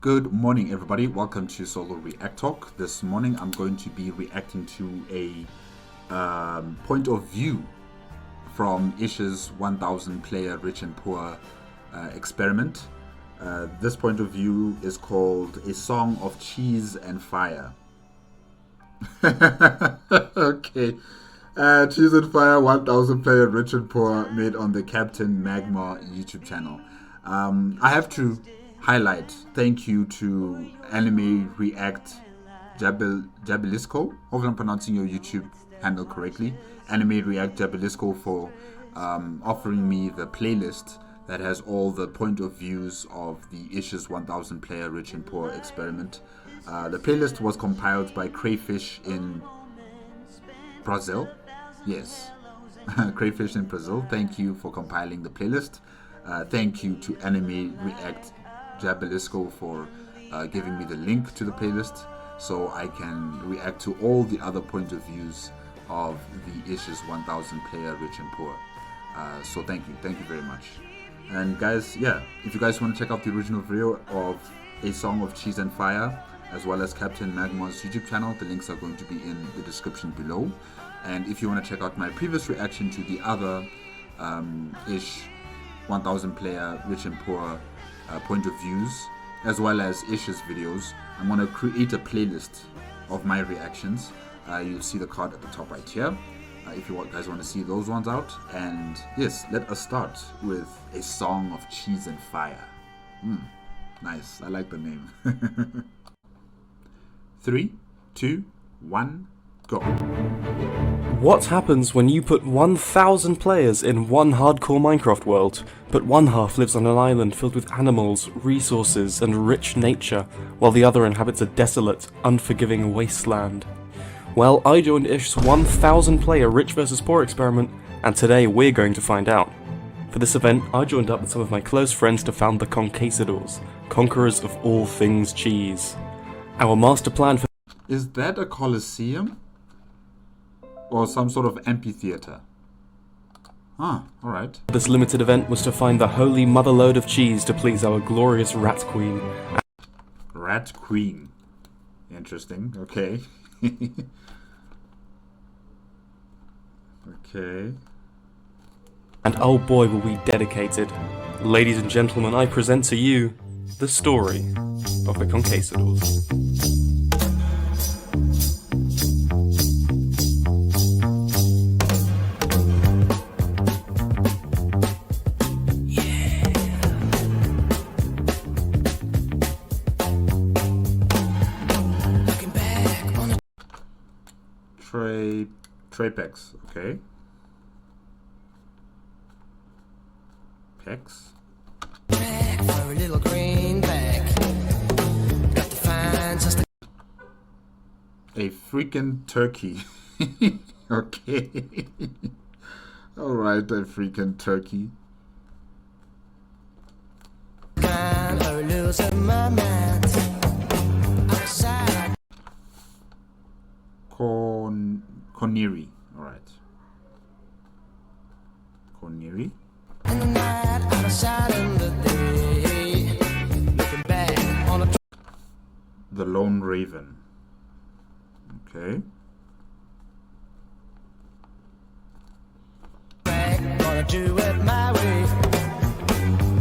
Good morning, everybody. Welcome to Solo ReacTalk. This morning, I'm going to be reacting to a point of view from Ish's 1,000 player rich and poor experiment. This point of view is called A Song of Cheese and Fire. Okay. Cheese and Fire 1,000 player rich and poor, made on the CaptainMagmar YouTube channel. I have to highlight thank you to Anime React Jabilisco. Hopefully I'm pronouncing your YouTube handle correctly. Anime React Jabilisco for offering me the playlist that has all the point of views of the Ish's 1,000 player rich and poor experiment. The playlist was compiled by Crayfish in Brazil. Yes, Crayfish in Brazil. Thank you for compiling the playlist. Thank you to Anime React Jabilisco for giving me the link to the playlist so I can react to all the other point of views of the Ish's 1,000 player rich and poor. So thank you very much. And guys, yeah, if you guys want to check out the original video of A Song of Cheese and Fire as well as CaptainMagmar's YouTube channel, the links are going to be in the description below. And if you want to check out my previous reaction to the other Ish 1,000 player rich and poor point of views, as well as Ish's videos, I'm going to create a playlist of my reactions. You'll see the card at the top right here if you guys want to see those ones out. And yes, let us start with A Song of Cheese and Fire. Nice, I like the name. 3, 2, 1, go. What happens when you put 1,000 players in one hardcore Minecraft world, but one half lives on an island filled with animals, resources, and rich nature, while the other inhabits a desolate, unforgiving wasteland? Well, I joined Ish's 1,000 player rich vs poor experiment, and today we're going to find out. For this event, I joined up with some of my close friends to found the Conquistadors, conquerors of all things cheese. Our master plan for— Is that a coliseum? Or some sort of amphitheater? Ah, alright. this limited event was to find the holy motherlode of cheese to please our glorious Rat Queen. Rat Queen. Interesting, okay. Okay. And oh boy were we dedicated. Ladies and gentlemen, I present to you the story of the Conquistadors. Trapex, okay. Pex. For a little greenback. Got to find just A freaking turkey. Okay. Alright, a freaking turkey. kind of losing my mind. Outside. Connery. Alright. Connery. In the night, outside in the day. Looking back on a The Lone Raven. Okay. track. Gonna do it my way.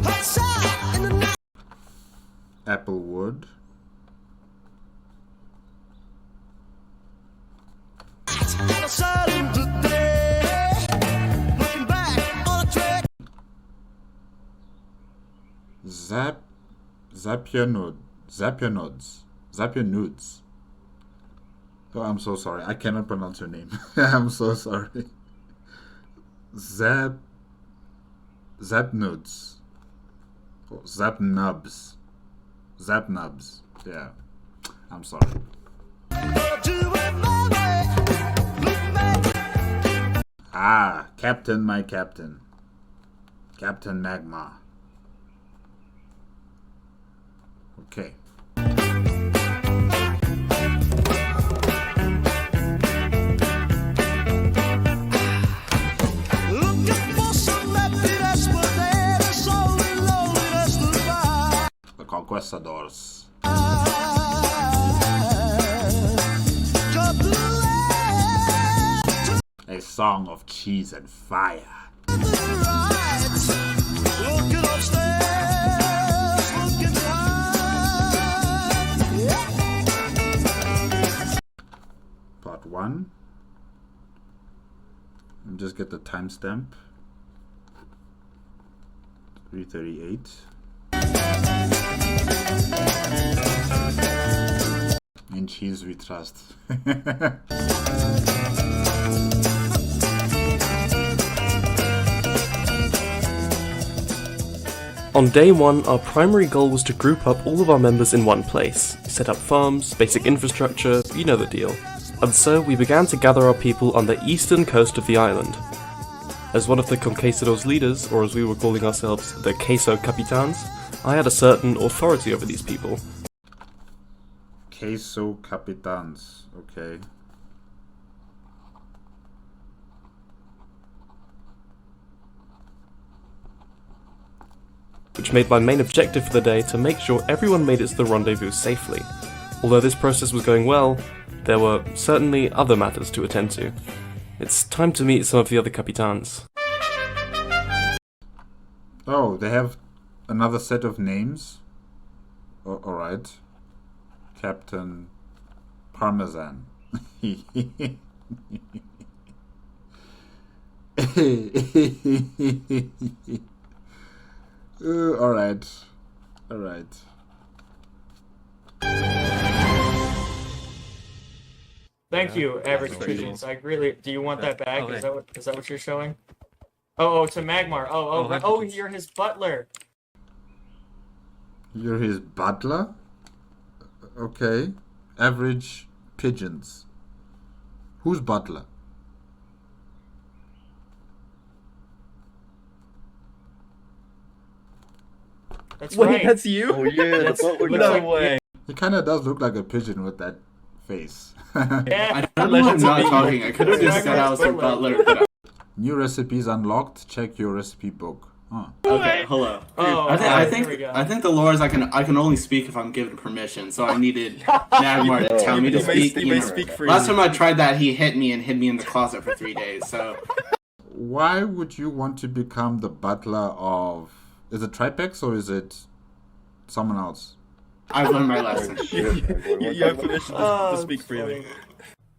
Outside in the night. Applewood. Outside in the day. Looking back on a track. Zapianods. Oh, I'm so sorry. I cannot pronounce your name. I'm so sorry. Zapnuds. Oh, Zapnubs. Zapnubs. Yeah. I'm sorry. Gonna do it my way. Look back. Ah, Captain, my Captain. CaptainMagmar. Okay. Looking for some happiness, but there is only loneliness to find. The Conquistadors. A song of cheese and fire. Part 1. And just get the timestamp. 3:38. In cheese we trust. On day 1, our primary goal was to group up all of our members in one place, set up farms, basic infrastructure, you know the deal. And so we began to gather our people on the eastern coast of the island. As one of the Conquistadors' leaders, or as we were calling ourselves, the Queso Capitans, I had a certain authority over these people. Queso Capitans, okay. Which made my main objective for the day to make sure everyone made it to the rendezvous safely. Although this process was going well, there were certainly other matters to attend to. It's time to meet some of the other Capitans. Oh, they have another set of names? Alright. Captain Parmesan. Alright. Alright. Thank you, average pigeons. I really. Do you want that back? Is that what you're showing? Oh, to Magmar. Oh, you're his butler. You're his butler? Okay. Average pigeons. Who's butler? That's Wait, right. that's you? Oh yeah, That's- the butler. it looks No like- way. He kind of does look like a pigeon with that face. Yeah. I don't know I'm not talking. I could have just said I was your Butler. butler, but New recipes unlocked. Check your recipe book. Huh. okay, hello. Oh, I here think we go. I think the lore is I can only speak if I'm given permission, so I needed Magmar to tell me to speak. You may speak freely. Last time I tried that, he hit me and hid me in the closet for 3 days. So Why would you want to become the butler of... Is it Tripex or is it someone else? I've learned my lesson. You have permission to speak freely.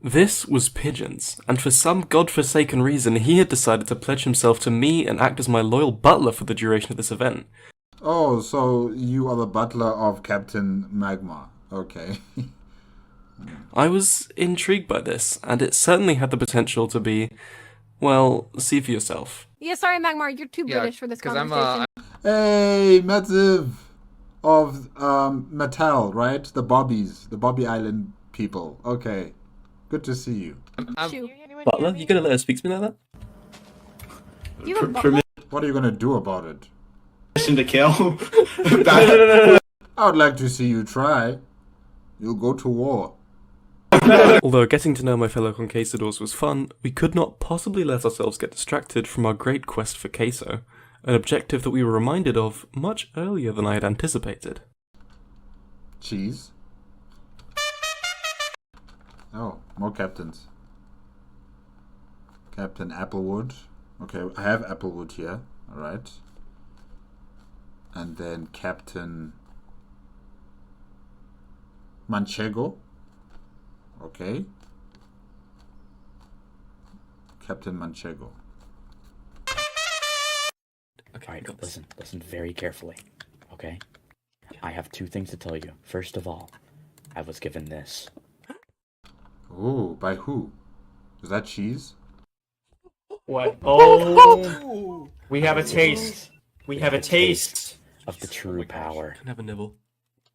This was Pigeons, and for some godforsaken reason he had decided to pledge himself to me and act as my loyal butler for the duration of this event. Oh, so you are the butler of CaptainMagmar. Okay. I was intrigued by this, and it certainly had the potential to be, well, see for yourself. Yeah, sorry, Magmar, you're too British for this conversation. Hey, Massive of Mattel, right? The Bobby Island people. Okay. Good to see you. Shoot. Butler, you gonna let her speak to me like that? You have a butler? Permission What are you gonna do about it? to kill. I would like to see you try. You'll go to war. Although getting to know my fellow conquistadors was fun, we could not possibly let ourselves get distracted from our great quest for Queso, an objective that we were reminded of much earlier than I had anticipated. Cheese. Oh, more captains. Captain Applewood. Okay, I have Applewood here. Alright. And then Captain Manchego. Okay. Captain Manchego. Okay, listen very carefully, okay? I have 2 things to tell you. First of all, I was given this. Oh, by who? Is that cheese? What? Oh, we have a taste. We have a taste. Of the true power. Can I have a nibble?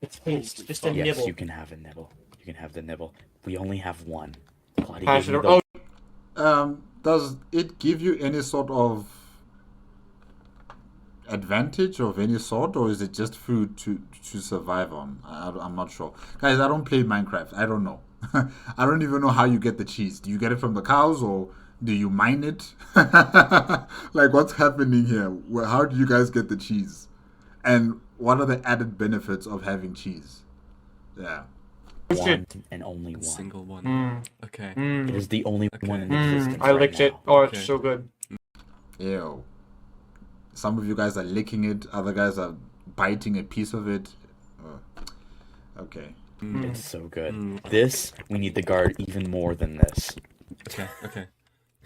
A taste. Just a Yes, nibble. you can have a nibble. You can have the nibble. We only have one. Claudia Pass gave it me over. the- Oh, Does it give you any sort of advantage of any sort, or is it just food to survive on? I'm not sure. Guys, I don't play Minecraft. I don't know. I don't even know how you get the cheese. Do you get it from the cows, or do you mine it? Like, what's happening here? How do you guys get the cheese? And what are the added benefits of having cheese? Yeah. One and only one. Single one. Okay. It is the only Okay. one in existence. I licked it. Oh, it's Okay. so good. Ew. Some of you guys are licking it. Other guys are biting a piece of it. Okay. It's so good. This, we need to guard even more than this. Okay. Okay.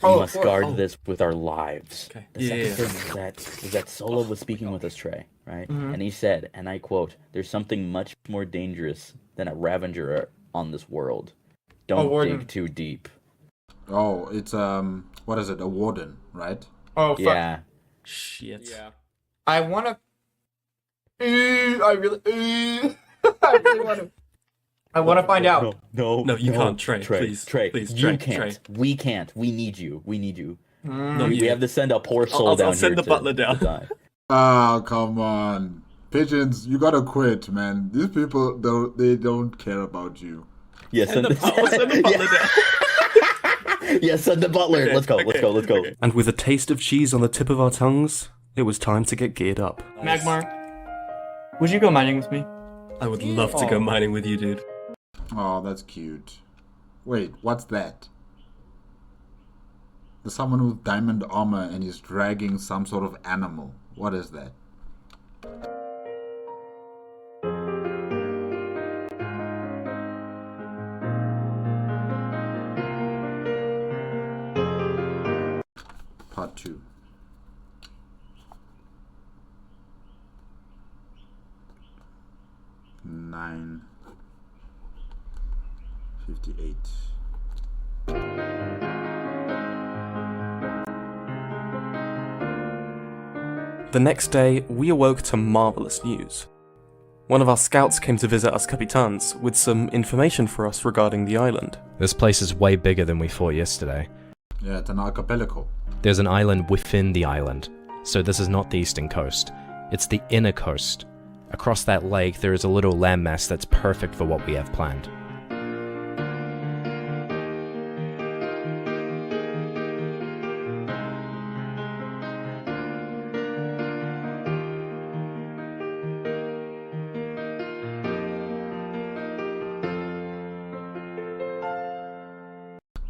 We Oh, must of course. guard this with our lives. Okay. The second thing is that Solo was speaking with us, Trey, right? And he said, and I quote, "There's something much more dangerous than a Ravager on this world. Don't Warden. dig too deep." Oh, it's what is it? A warden, right? Oh, fuck. Yeah. Shit. Yeah. I wanna. I really. I really wanna. I wanna find out. No, you can't, Trey. Please, Trey, please, you Trey, can't. Trey. We can't. We need you. We need you. No, We have to send a poor soul I'll down send here the butler down. to die. Oh, come on. Pigeons, you gotta quit, man. These people, they don't care about you. Yeah, Send the butler down. Yeah, send the butler. Okay, Let's go. okay. And with a taste of cheese on the tip of our tongues, it was time to get geared up. Magmar, would you go mining with me? I would love to go mining with you, dude. Oh, that's cute. Wait, what's that? There's someone with diamond armor and he's dragging some sort of animal. What is that? Part 2. Nine 58. The next day, we awoke to marvelous news. One of our scouts came to visit us capitans with some information for us regarding the island. This place is way bigger than we thought yesterday. Yeah, it's an archipelago. There's an island within the island, so this is not the eastern coast. It's the inner coast. Across that lake, there is a little landmass that's perfect for what we have planned.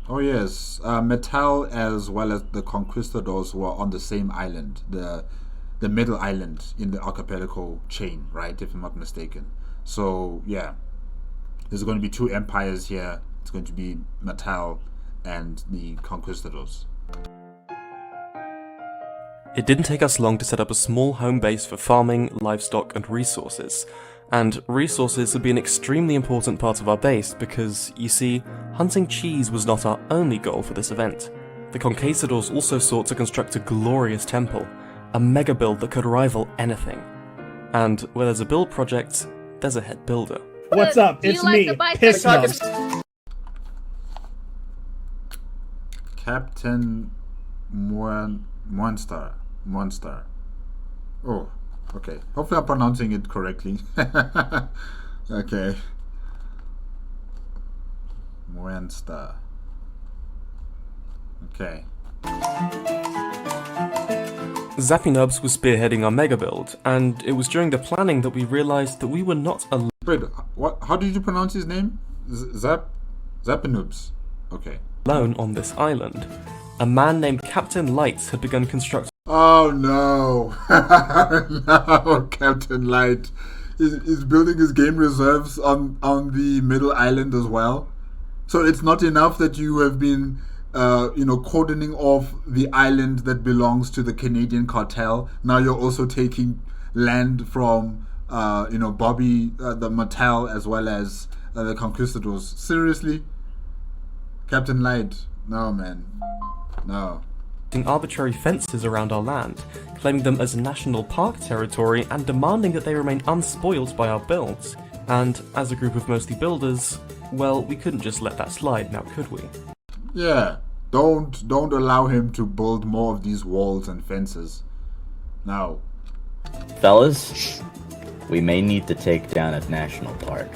Oh yes, Metal as well as the conquistadors were on the same island, the middle island in the archipelago chain, right? If I'm not mistaken. So yeah, there's going to be two empires here. It's going to be Metal and the conquistadors. It didn't take us long to set up a small home base for farming, livestock, and resources. And resources would be an extremely important part of our base because, you see, hunting cheese was not our only goal for this event. The conquistadors also sought to construct a glorious temple, a mega build that could rival anything. And where there's a build project, there's a head builder. What's up? Do you It's like me, the bicycle? Piss Nuts. Captain Monster. Oh, okay. Hopefully I'm pronouncing it correctly. Okay. Monster. Okay. Zappinubs was spearheading our mega build, and it was during the planning that we realized that we were not alone. Wait, what? How did you pronounce his name? Zappinubs. Okay. Alone on this island. A man named Captain Light had begun constructing. Oh no! No, Captain Light is building his game reserves on the middle island as well. So it's not enough that you have been, cordoning off the island that belongs to the Canadian cartel. Now you're also taking land from, Bobby, the Mattel, as well as the Conquistadors. Seriously, Captain Light? No, man. No. Arbitrary fences around our land, claiming them as national park territory and demanding that they remain unspoiled by our builds. And as a group of mostly builders, well, we couldn't just let that slide now, could we? Yeah, don't allow him to build more of these walls and fences. No. Fellas, we may need to take down a national park.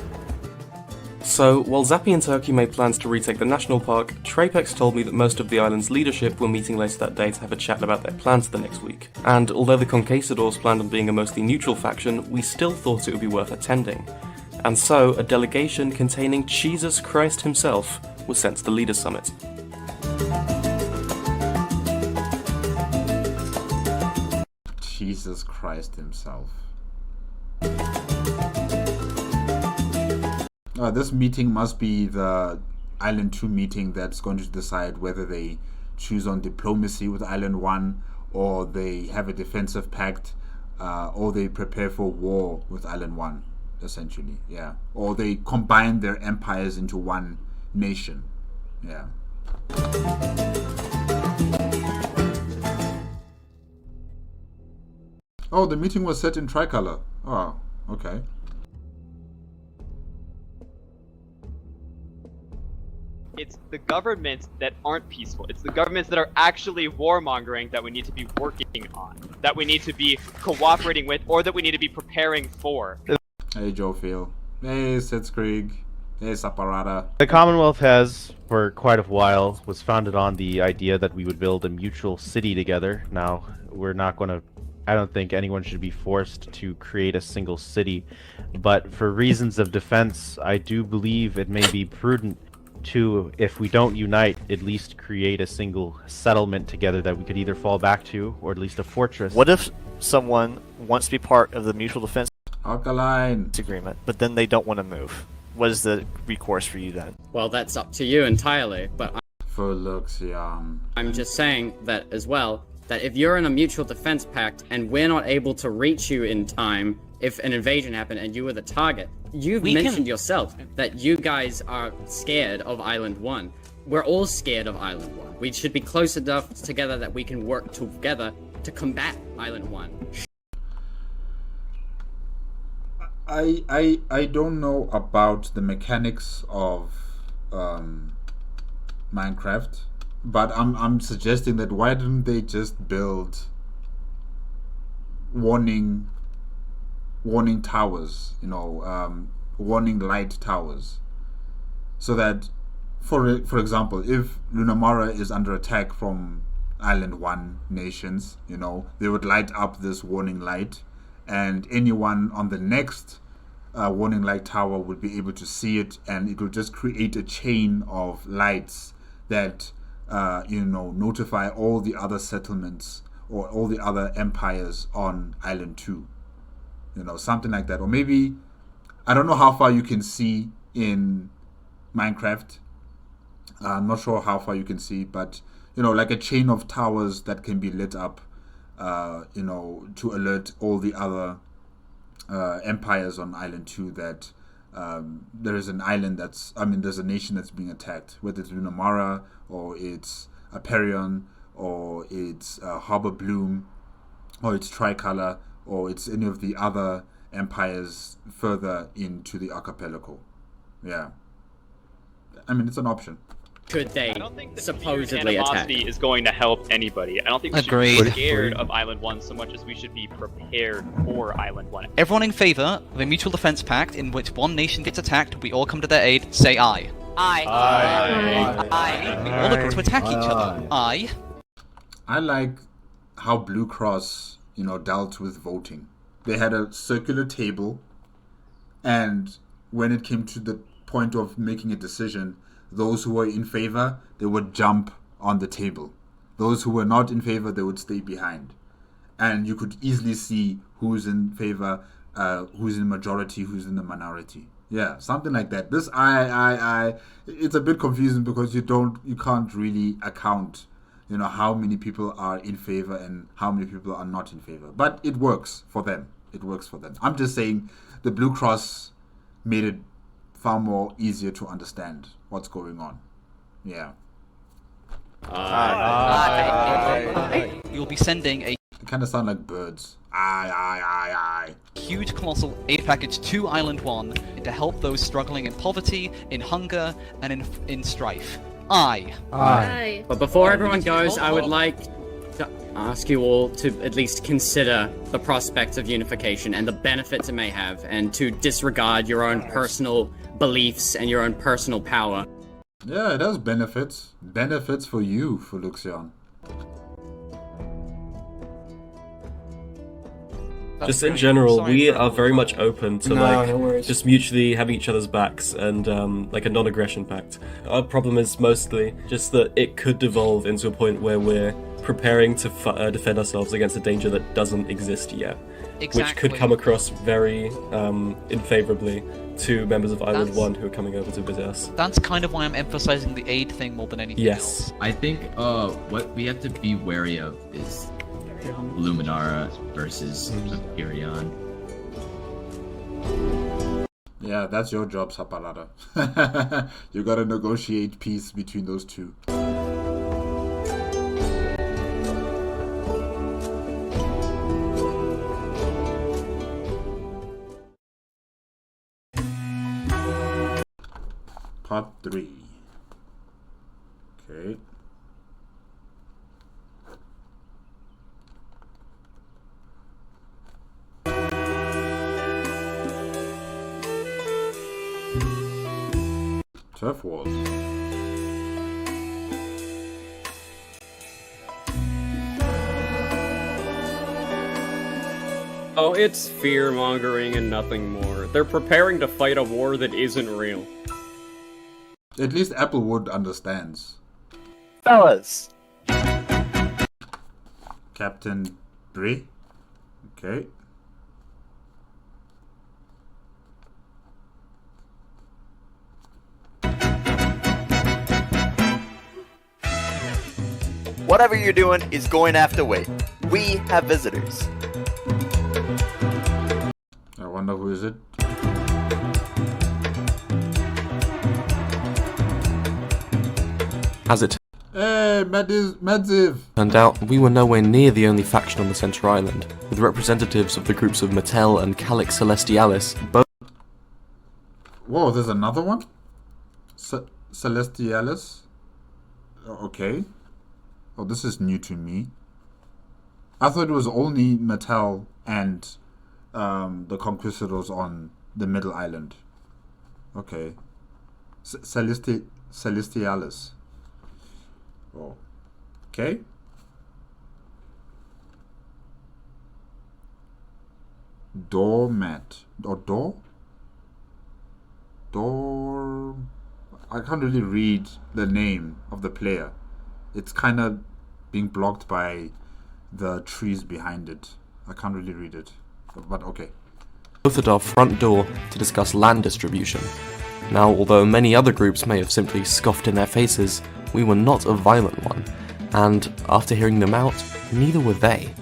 So, while Zappy and Turkey made plans to retake the national park, Trapex told me that most of the island's leadership were meeting later that day to have a chat about their plans for the next week. And although the Conquistadors planned on being a mostly neutral faction, we still thought it would be worth attending. and so a delegation containing Jesus Christ himself was sent to the Leader Summit. Jesus Christ himself. This meeting must be the Island 2 meeting that's going to decide whether they choose on diplomacy with Island 1, or they have a defensive pact, or they prepare for war with Island 1, essentially, yeah. Or they combine their empires into one nation, yeah. Oh, the meeting was set in tricolor. Oh, okay. It's the governments that aren't peaceful. It's the governments that are actually warmongering that we need to be working on, that we need to be cooperating with, or that we need to be preparing for. Hey, Joe Phil. Hey, Sitzkrieg. Hey, Saparata. The Commonwealth has, for quite a while, was founded on the idea that we would build a mutual city together. Now, we're not going to... I don't think anyone should be forced to create a single city, but for reasons of defense, I do believe it may be prudent to, if we don't unite, at least create a single settlement together that we could either fall back to, or at least a fortress. What if someone wants to be part of the mutual defense Alkaline agreement, but then they don't want to move? What is the recourse for you then? Well, that's up to you entirely, but for looks, yeah. I'm just saying that as well, that if you're in a mutual defense pact and we're not able to reach you in time if an invasion happened and you were the target, you've mentioned yourself that you guys are scared of Island 1. We're all scared of Island 1. We should be close enough together that we can work together to combat Island 1. I don't know about the mechanics of Minecraft, but I'm suggesting that why didn't they just build warning towers, warning light towers, so that for example, if Lunamara is under attack from Island 1 nations, they would light up this warning light, and anyone on the next warning light tower would be able to see it, and it will just create a chain of lights that notify all the other settlements or all the other empires on Island 2, something like that. Or maybe, I don't know how far you can see in Minecraft. I'm not sure how far you can see, but like a chain of towers that can be lit up, to alert all the other empires on Island 2 that there is an island there's a nation that's being attacked, whether it's Lunamara or it's Aperion or it's Harbor Bloom or it's Tricolor or it's any of the other empires further into the archipelago. Yeah. It's an option. Could they supposedly animosity attack? Is going to help anybody. I don't think we should be scared of Island 1 so much as we should be prepared for Island 1. Everyone in favor of a mutual defense pact in which one nation gets attacked, we all come to their aid, say aye. Aye. Aye. Aye. We all agree to attack each other. Aye. I like how Blue Cross, dealt with voting. They had a circular table, and when it came to the point of making a decision, those who were in favor, they would jump on the table. Those who were not in favor, they would stay behind. And you could easily see who's in favor, who's in majority, who's in the minority. Yeah, something like that. This it's a bit confusing because you can't really account, how many people are in favor and how many people are not in favor. But it works for them. I'm just saying the Blue Cross made it far more easier to understand what's going on. Yeah. You'll be sending a... They kind of sound like birds. Aye. Huge colossal aid package to Island 1 to help those struggling in poverty, in hunger, and in strife. Aye. But before everyone goes, I would like to ask you all to at least consider the prospect of unification and the benefits it may have, and to disregard your own personal beliefs and your own personal power. Yeah, it has benefits. Benefits for you, Fuluxion. Just in general, we are very much open to No worries. just mutually having each other's backs and like a non-aggression pact. Our problem is mostly just that it could devolve into a point where we're preparing to defend ourselves against a danger that doesn't exist yet, which could come across very unfavorably to members of Island 1 who are coming over to visit us. That's kind of why I'm emphasizing the aid thing more than anything else. I think what we have to be wary of is Luminara versus Imperion. Yeah, that's your job, Sapalada. You gotta negotiate peace between those two. Part 3. Okay. Turf wars. Oh, it's fear-mongering and nothing more. They're preparing to fight a war that isn't real. At least Applewood understands. Fellas! Captain Brie? Okay. Whatever you're doing is going to have to wait. We have visitors. I wonder who is it? As it Hey, Madziv! turned out, we were nowhere near the only faction on the Center Island, with representatives of the groups of Mattel and Calix Celestialis both. Whoa, there's another one? Celestialis? Okay. Oh, this is new to me. I thought it was only Mattel and the Conquistadors on the Middle Island. Okay. Celestialis. Oh. Okay. Doormat. Or door? Door... I can't really read the name of the player. It's kind of being blocked by the trees behind it. I can't really read it. But okay. Both at our front door to discuss land distribution. Now, although many other groups may have simply scoffed in their faces, we were not a violent one, and after hearing them out, neither were they.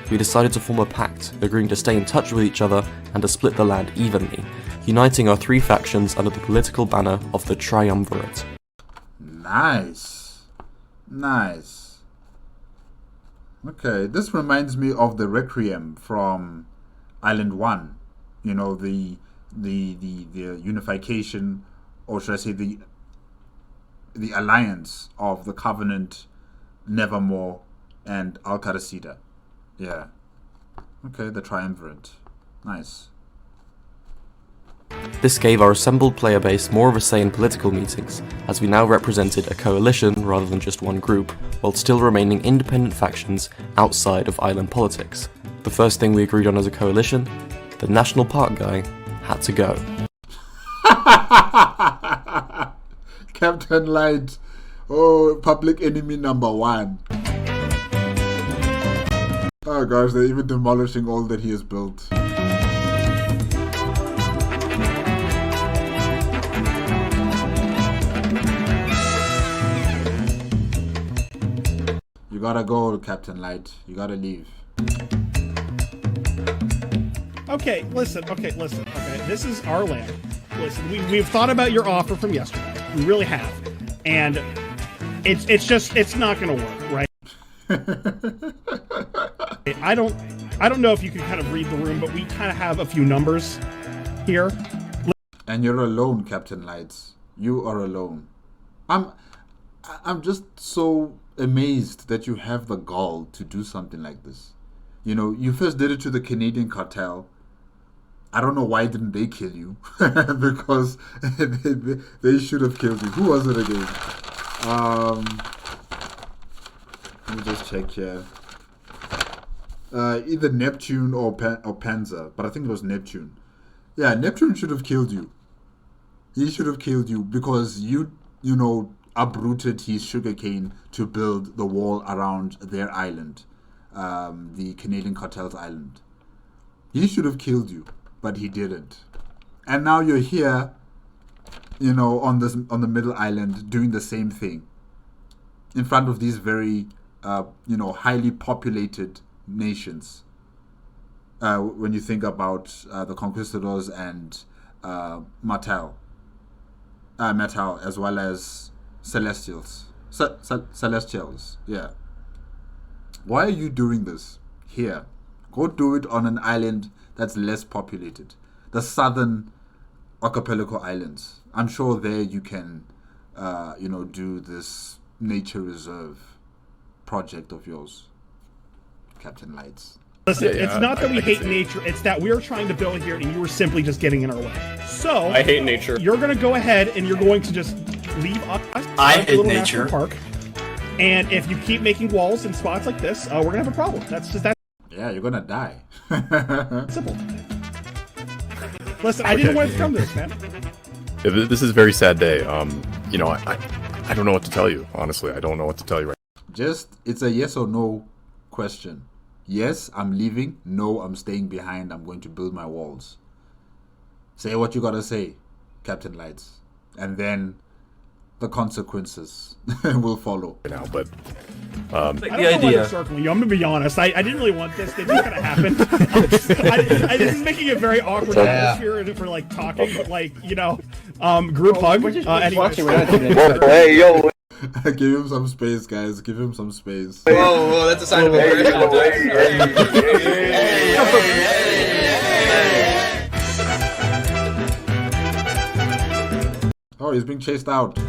We decided to form a pact, agreeing to stay in touch with each other and to split the land evenly, uniting our three factions under the political banner of the Triumvirate. Nice. Nice. Okay, this reminds me of the Requiem from Island 1. You know, the unification, or should I say the alliance of the Covenant, Nevermore, and Alcaracida. Yeah. Okay, the Triumvirate. Nice. This gave our assembled player base more of a say in political meetings, as we now represented a coalition rather than just one group, while still remaining independent factions outside of island politics. The first thing we agreed on as a coalition, the national park guy had to go. Captain Light. Oh, public enemy number 1. Oh gosh, they're even demolishing all that he has built. You gotta go, Captain Light. You gotta leave. Okay, listen. Okay, this is our land. Listen, we've thought about your offer from yesterday. We really have, and it's not gonna work, right? I don't know if you can kind of read the room, but we kind of have a few numbers here. And you're alone, Captain Lights. You are alone. I'm just so amazed that you have the gall to do something like this. You know, you first did it to the Canadian cartel. I don't know why didn't they kill you, because they should have killed you. Who was it again? Let me just check here. either Neptune or Panzer, but I think it was Neptune. Yeah, Neptune should have killed you. He should have killed you because you uprooted his sugarcane to build the wall around their island, the Canadian cartel's island. He should have killed you, but he didn't. And now you're here, on the middle island doing the same thing in front of these very, highly populated nations. When you think about the conquistadors and Metal, as well as Celestials. Celestials, yeah. Why are you doing this here? Go do it on an island that's less populated. The southern archipelago islands. I'm sure there you can, do this nature reserve project of yours, Captain Lights. Listen, it's not that we hate nature, it's that we're trying to build here and you were simply just getting in our way. So, I hate nature. You're going to go ahead and you're going to just leave us I at the hate little nature. national park. And if you keep making walls in spots like this, we're going to have a problem. That's just that. Yeah, you're going to die. Simple. Listen, I didn't want it to come to this, man. Yeah, this is a very sad day. I don't know what to tell you. Honestly, I don't know what to tell you right now. It's a yes or no question. Yes, I'm leaving. No, I'm staying behind. I'm going to build my walls. Say what you gotta say, Captain Lights. And then the consequences will follow. Now, but I don't know why they're circling you. I'm gonna be honest. I didn't really want this. They just kind of happened. This is making a very awkward atmosphere for like talking, but group hug. Anyways. Hey, yo. Give him some space, guys. Give him some space. Whoa, that's a sign of aggression. Oh, he's being chased out.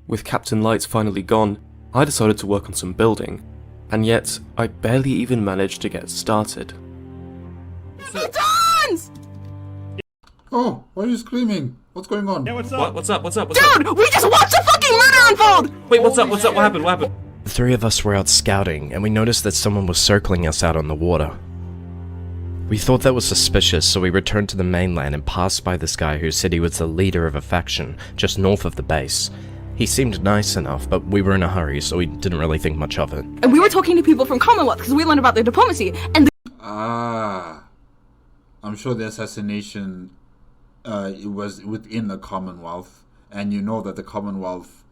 With Captain Lights finally gone, I decided to work on some building, and yet I barely even managed to get started. Titans! Oh, why are you screaming? What's going on? Yeah, what's up? What's up? Dude, we just watched a fucking murder unfold! Wait, what's up? What happened? The three of us were out scouting, and we noticed that someone was circling us out on the water. We thought that was suspicious, so we returned to the mainland and passed by this guy who said he was the leader of a faction just north of the base. He seemed nice enough, but we were in a hurry, so we didn't really think much of it. And we were talking to people from Commonwealth because we learned about their diplomacy, and I'm sure the assassination it was within the Commonwealth, and you know that the Commonwealth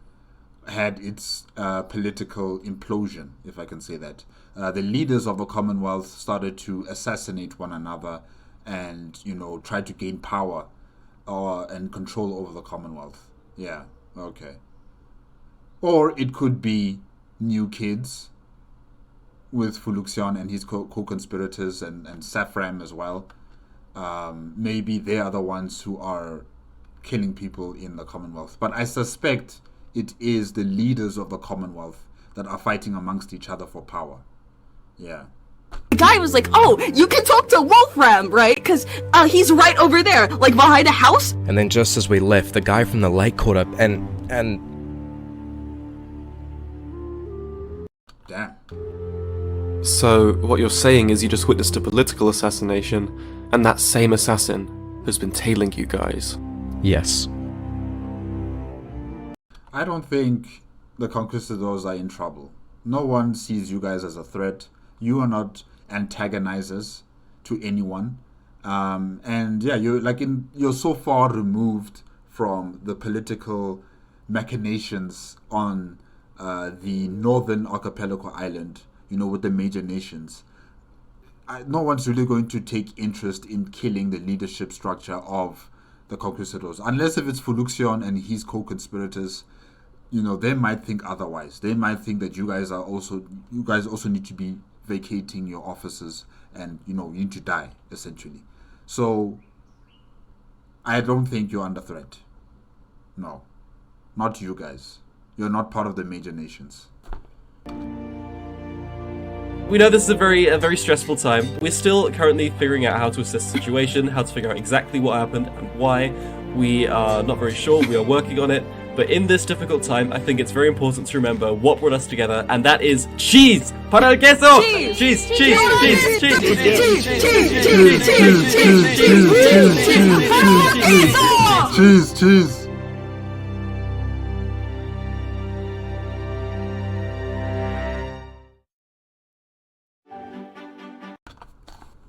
had its political implosion, if I can say that. The leaders of the Commonwealth started to assassinate one another and, try to gain power and control over the Commonwealth. Yeah, okay. Or it could be new kids with Fuluxion and his co-conspirators and Safram as well. Maybe they are the ones who are killing people in the Commonwealth. But I suspect it is the leaders of the Commonwealth that are fighting amongst each other for power. Yeah. the guy was like, oh, you can talk to Wolfram, right? Because he's right over there, like behind a house. And then just as we left, the guy from the lake caught up and... Damn. So, what you're saying is you just witnessed a political assassination, and that same assassin has been tailing you guys? Yes. I don't think the Conquistadors are in trouble. No one sees you guys as a threat. You are not antagonizers to anyone. And yeah, you're so far removed from the political machinations on the northern archipelago island, with the major nations. No one's really going to take interest in killing the leadership structure of the Conquistadors, unless if it's Fuluxion and his co-conspirators. They might think otherwise. They might think that you guys also need to be vacating your offices, and you need to die essentially. So I don't think you're under threat. No, not you guys. You're not part of the major nations. we know this is a very stressful time. We're still currently figuring out how to assess the situation, how to figure out exactly what happened and why. We are not very sure. We are working on it. But in this difficult time, I think it's very important to remember what brought us together, and that is cheese! Para el queso! Cheese! Cheese! Cheese! Cheese! Cheese! Cheese!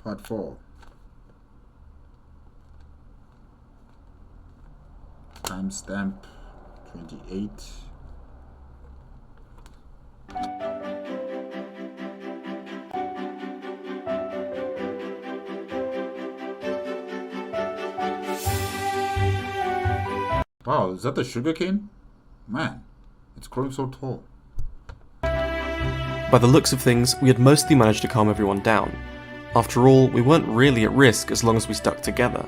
Part 4. Timestamp 28. Wow, is that the sugarcane? Man, it's growing so tall. By the looks of things, we had mostly managed to calm everyone down. After all, we weren't really at risk as long as we stuck together.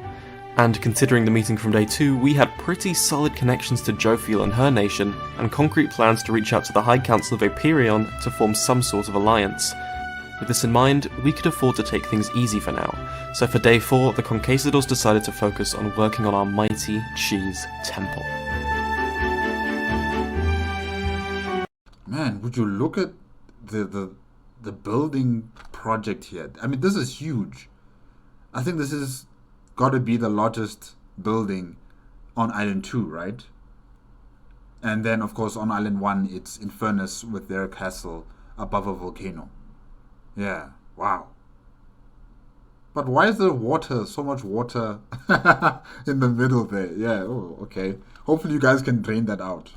And considering the meeting from day 2, we had pretty solid connections to Jophiel and her nation, and concrete plans to reach out to the High Council of Aperion to form some sort of alliance. With this in mind, we could afford to take things easy for now, so for day 4, the Conquistadors decided to focus on working on our mighty cheese temple. Man, would you look at the building project here? I mean, this is huge. I think this is got to be the largest building on Island 2, right? And then, of course, on Island 1, it's Infernus with their castle above a volcano. Yeah, wow. But why is there water, so much water in the middle there? Yeah, oh, okay. Hopefully you guys can drain that out.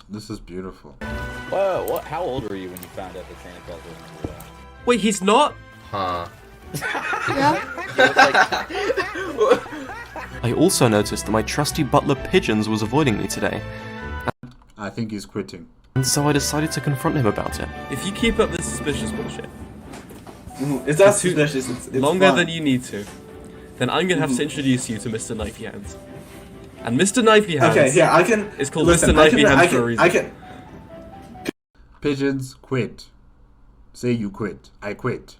This is beautiful. Whoa, how old were you when you found out that Santa Claus wasn't real? Wait, he's not? Huh. I also noticed that my trusty butler Pigeons was avoiding me today. I think he's quitting. And so I decided to confront him about it. If you keep up this suspicious bullshit, It's not suspicious, it's longer fun. than you need to, then I'm gonna have to introduce you to Mr. Knifey Hands. And Mr. Knifey Hands is called Mr. Knifey Hands for a reason. Pigeons, quit. Say you quit. I quit.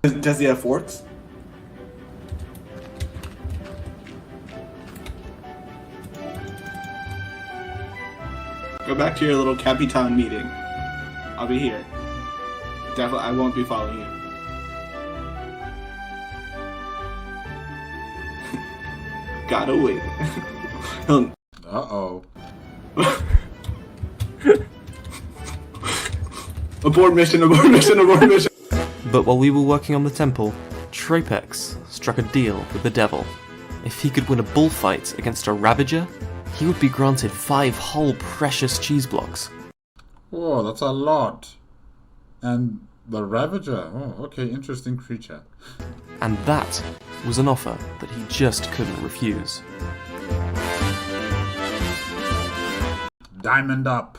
Does he have forks? Go back to your little Capitan meeting. I'll be here. Definitely, I won't be following you. Gotta wait. Uh-oh. Abort mission, abort mission, abort mission. But while we were working on the temple, Tropex struck a deal with the devil. If he could win a bullfight against a Ravager, he would be granted 5 whole precious cheese blocks. Whoa, that's a lot. And the Ravager, oh, okay, interesting creature. And that was an offer that he just couldn't refuse. Diamond up.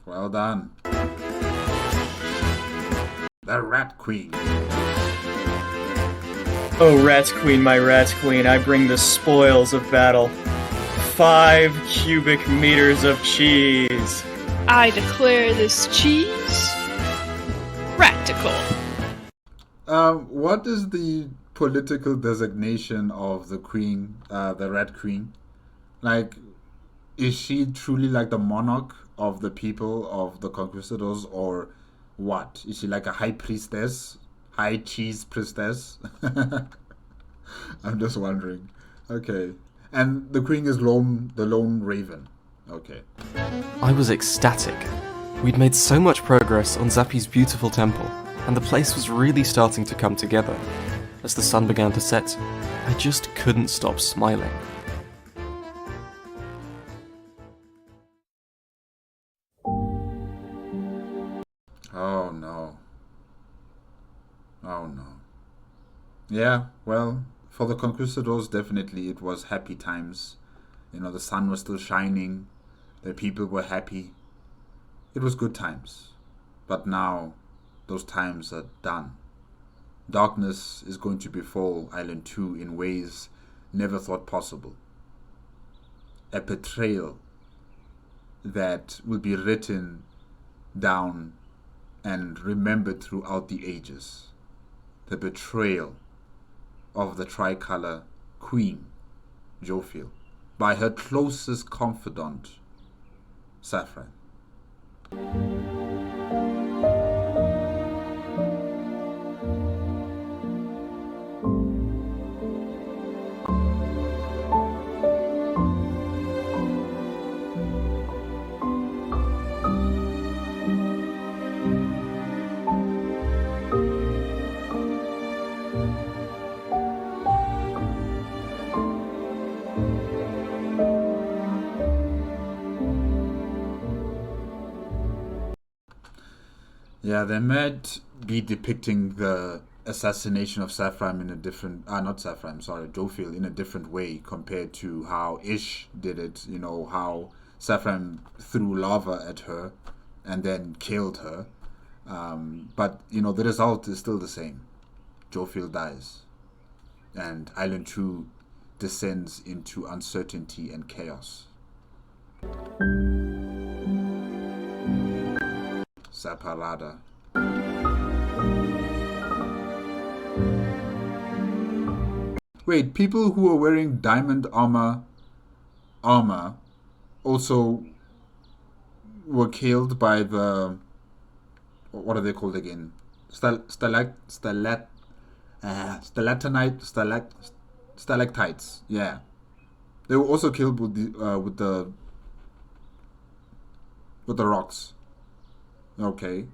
Well done. The Rat Queen. Oh, Rat Queen, my Rat Queen, I bring the spoils of battle. 5 cubic meters of cheese. I declare this cheese practical. What is the political designation of the queen, the Rat Queen? Like, is she truly like the monarch of the people of the conquistadors, or what? Is she like a high priestess? High cheese priestess? I'm just wondering. Okay. And the queen is the lone raven. Okay. I was ecstatic. We'd made so much progress on Zappi's beautiful temple, and the place was really starting to come together. As the sun began to set, I just couldn't stop smiling. Oh no. Yeah, well, for the conquistadors, definitely it was happy times. You know, the sun was still shining, the people were happy. It was good times. But now, those times are done. Darkness is going to befall Island 2 in ways never thought possible. A betrayal that will be written down and remembered throughout the ages. The betrayal of the tricolor queen, Jofiel, by her closest confidant, Saffron. Yeah, they might be depicting the assassination of Saffron in a different, not Saffron, sorry, Jofiel in a different way compared to how Ish did it. You know, how Saffron threw lava at her and then killed her. But, you know, the result is still the same. Jofiel dies. And Island 2 descends into uncertainty and chaos. Saparada. Wait, people who are wearing diamond armor also were killed by the, what are they called again? Stalactites. Yeah, they were also killed with the rocks. Okay.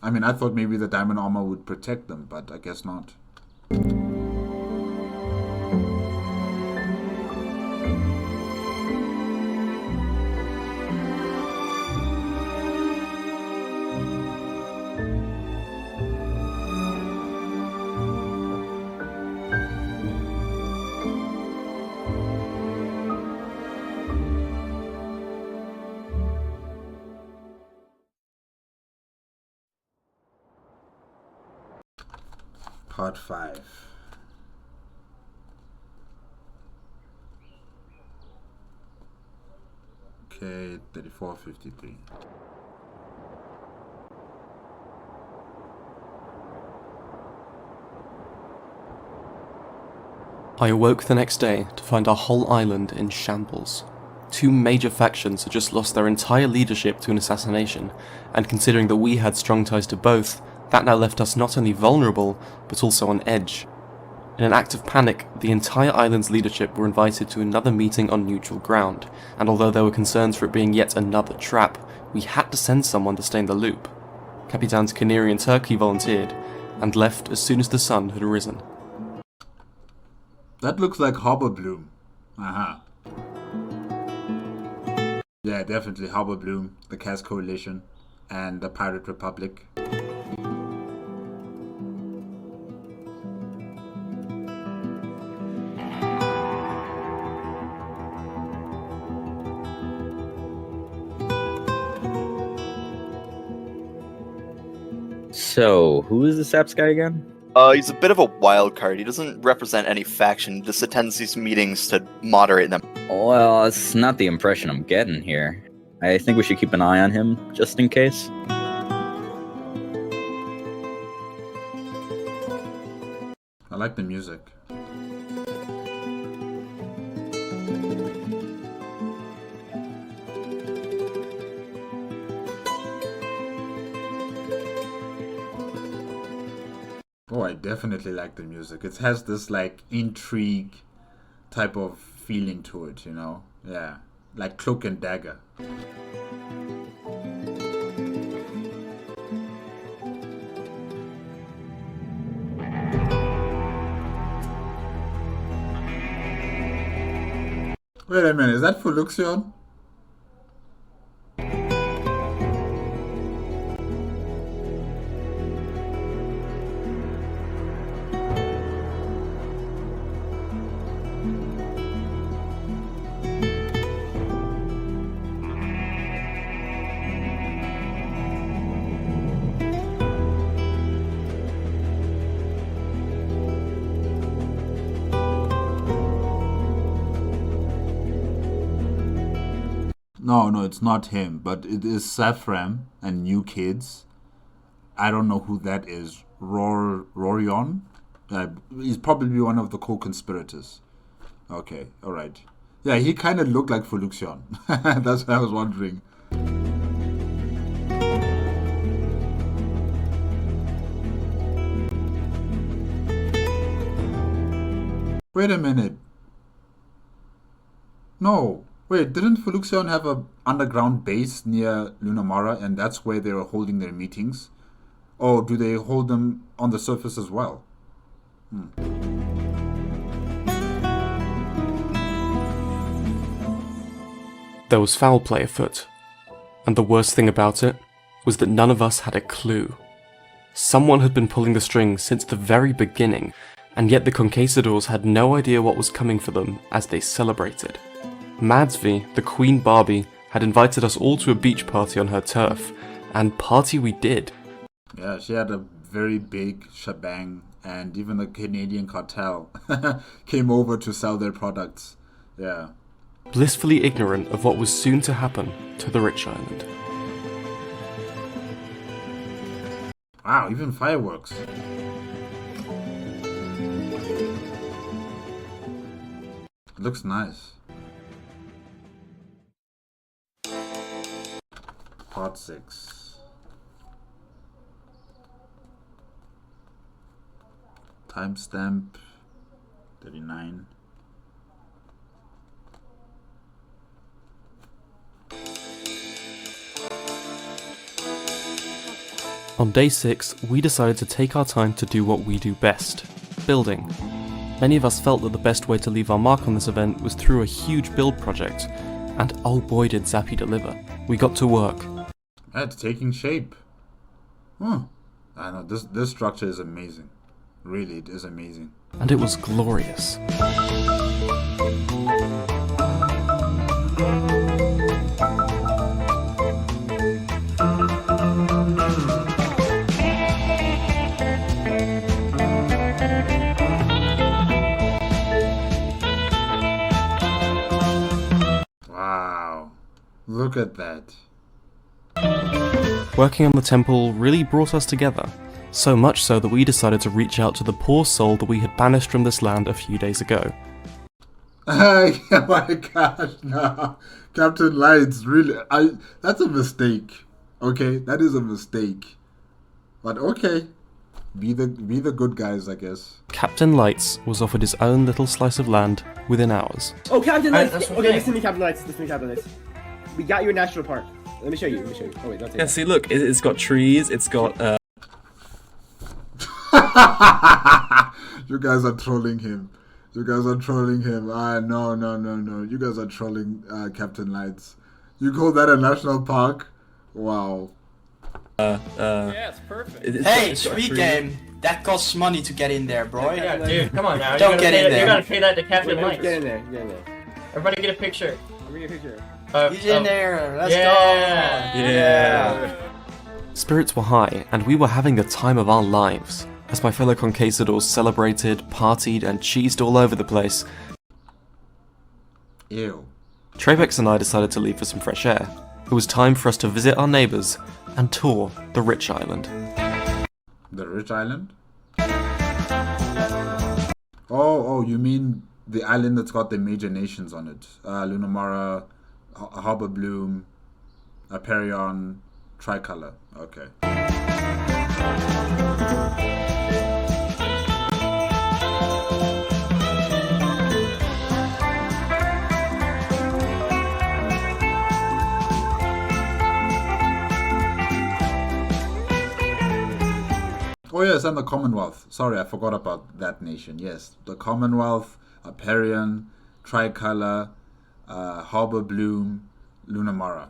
I mean, I thought maybe the diamond armor would protect them, but I guess not. Part 5. Okay, 34:53. I awoke the next day to find our whole island in shambles. 2 major factions had just lost their entire leadership to an assassination, and considering that we had strong ties to both, that now left us not only vulnerable, but also on edge. In an act of panic, the entire island's leadership were invited to another meeting on neutral ground, and although there were concerns for it being yet another trap, we had to send someone to stay in the loop. Capitans Canary and Turkey volunteered, and left as soon as the sun had risen. That looks like Harbor Bloom. Aha. Yeah, definitely Harbor Bloom, the Cass Coalition, and the Pirate Republic. So, who is the Saps guy again? He's a bit of a wild card. He doesn't represent any faction, just attends these meetings to moderate them. Well, it's not the impression I'm getting here. I think we should keep an eye on him, just in case. I like the music. Oh, I definitely like the music. It has this like intrigue type of feeling to it, you know? Yeah, like Cloak and Dagger. Wait a minute, is that Feluxion? No, it's not him, but it is Saffram and New Kids. I don't know who that is. Rorion? He's probably one of the co-conspirators. Okay, alright. Yeah, he kind of looked like Foluxion. That's what I was wondering. Wait a minute. No. Wait, didn't Foluxion have a underground base near Lunamara and that's where they were holding their meetings? Or do they hold them on the surface as well? There was foul play afoot, and the worst thing about it was that none of us had a clue. Someone had been pulling the strings since the very beginning, and yet the Conquistadors had no idea what was coming for them as they celebrated. Madsvi, the Queen Barbie, had invited us all to a beach party on her turf, and party we did. Yeah, she had a very big shebang, and even the Canadian cartel came over to sell their products. Yeah. Blissfully ignorant of what was soon to happen to the rich island. Wow, even fireworks. It looks nice. Part 6. Timestamp 39. On day 6, we decided to take our time to do what we do best, building. Many of us felt that the best way to leave our mark on this event was through a huge build project, and oh boy did Zappy deliver. We got to work. It's taking shape. I know, this structure is amazing. Really, it is amazing. And it was glorious. Wow, look at that. Working on the temple really brought us together, so much so that we decided to reach out to the poor soul that we had banished from this land a few days ago. Oh my gosh, no. Captain Lights, really, that's a mistake. Okay, that is a mistake. But okay, be the good guys, I guess. Captain Lights was offered his own little slice of land within hours. Oh, Captain Lights! Okay, listen to me, Captain Lights. We got you a national park. Let me show you. Oh wait, don't take Yeah, it. see, look, it's got trees, it's got, You guys are trolling him. No. You guys are trolling Captain Lights. You call that a national park? Wow. Yeah, it's perfect. Hey, sweet game. That costs money to get in there, bro. Yeah, dude, come on now. Don't get in there. You gotta pay that to Captain Lights. Get in there. Everybody get a picture. Let me get a picture. He's in there. Let's go. Yeah. Spirits were high, and we were having the time of our lives. As my fellow conquistadors celebrated, partied, and cheesed all over the place. Ew. Trebex and I decided to leave for some fresh air. It was time for us to visit our neighbours and tour the rich island. The rich island? Oh, you mean the island that's got the major nations on it? Lunamara, Harbor Bloom, Aperion, Tricolor. Okay. Oh yes, and the Commonwealth. Sorry, I forgot about that nation. Yes, the Commonwealth, Aperion, Tricolor, Harbor Bloom, Lunamara.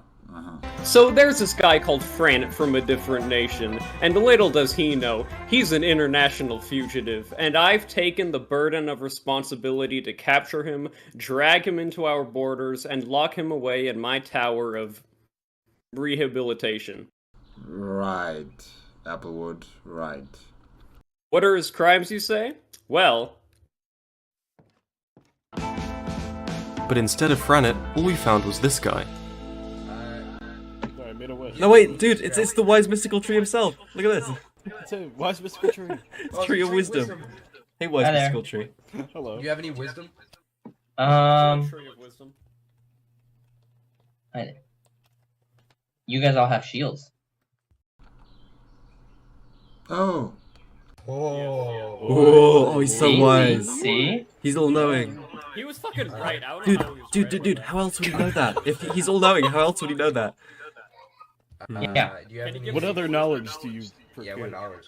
So there's this guy called Fran from a different nation, and little does he know, he's an international fugitive, and I've taken the burden of responsibility to capture him, drag him into our borders, and lock him away in my tower of rehabilitation. Right, Applewood, right. What are his crimes, you say? Well... But instead of Franit, all we found was this guy. made a wish. No wait, dude, it's the wise mystical tree himself. Look at this. It's a wise mystical tree. It's tree of wisdom. Hey, wise Hi there. mystical tree. Hello. Do you have any wisdom? Tree of wisdom. Hi there. You guys all have shields. Oh. Oh, he's so See? wise. See? He's all knowing. He was fucking right. I don't know how he was Dude, how else would he know that? If he's all knowing, how else would he know that? Yeah. Do you have any what other knowledge do you Yeah, what knowledge?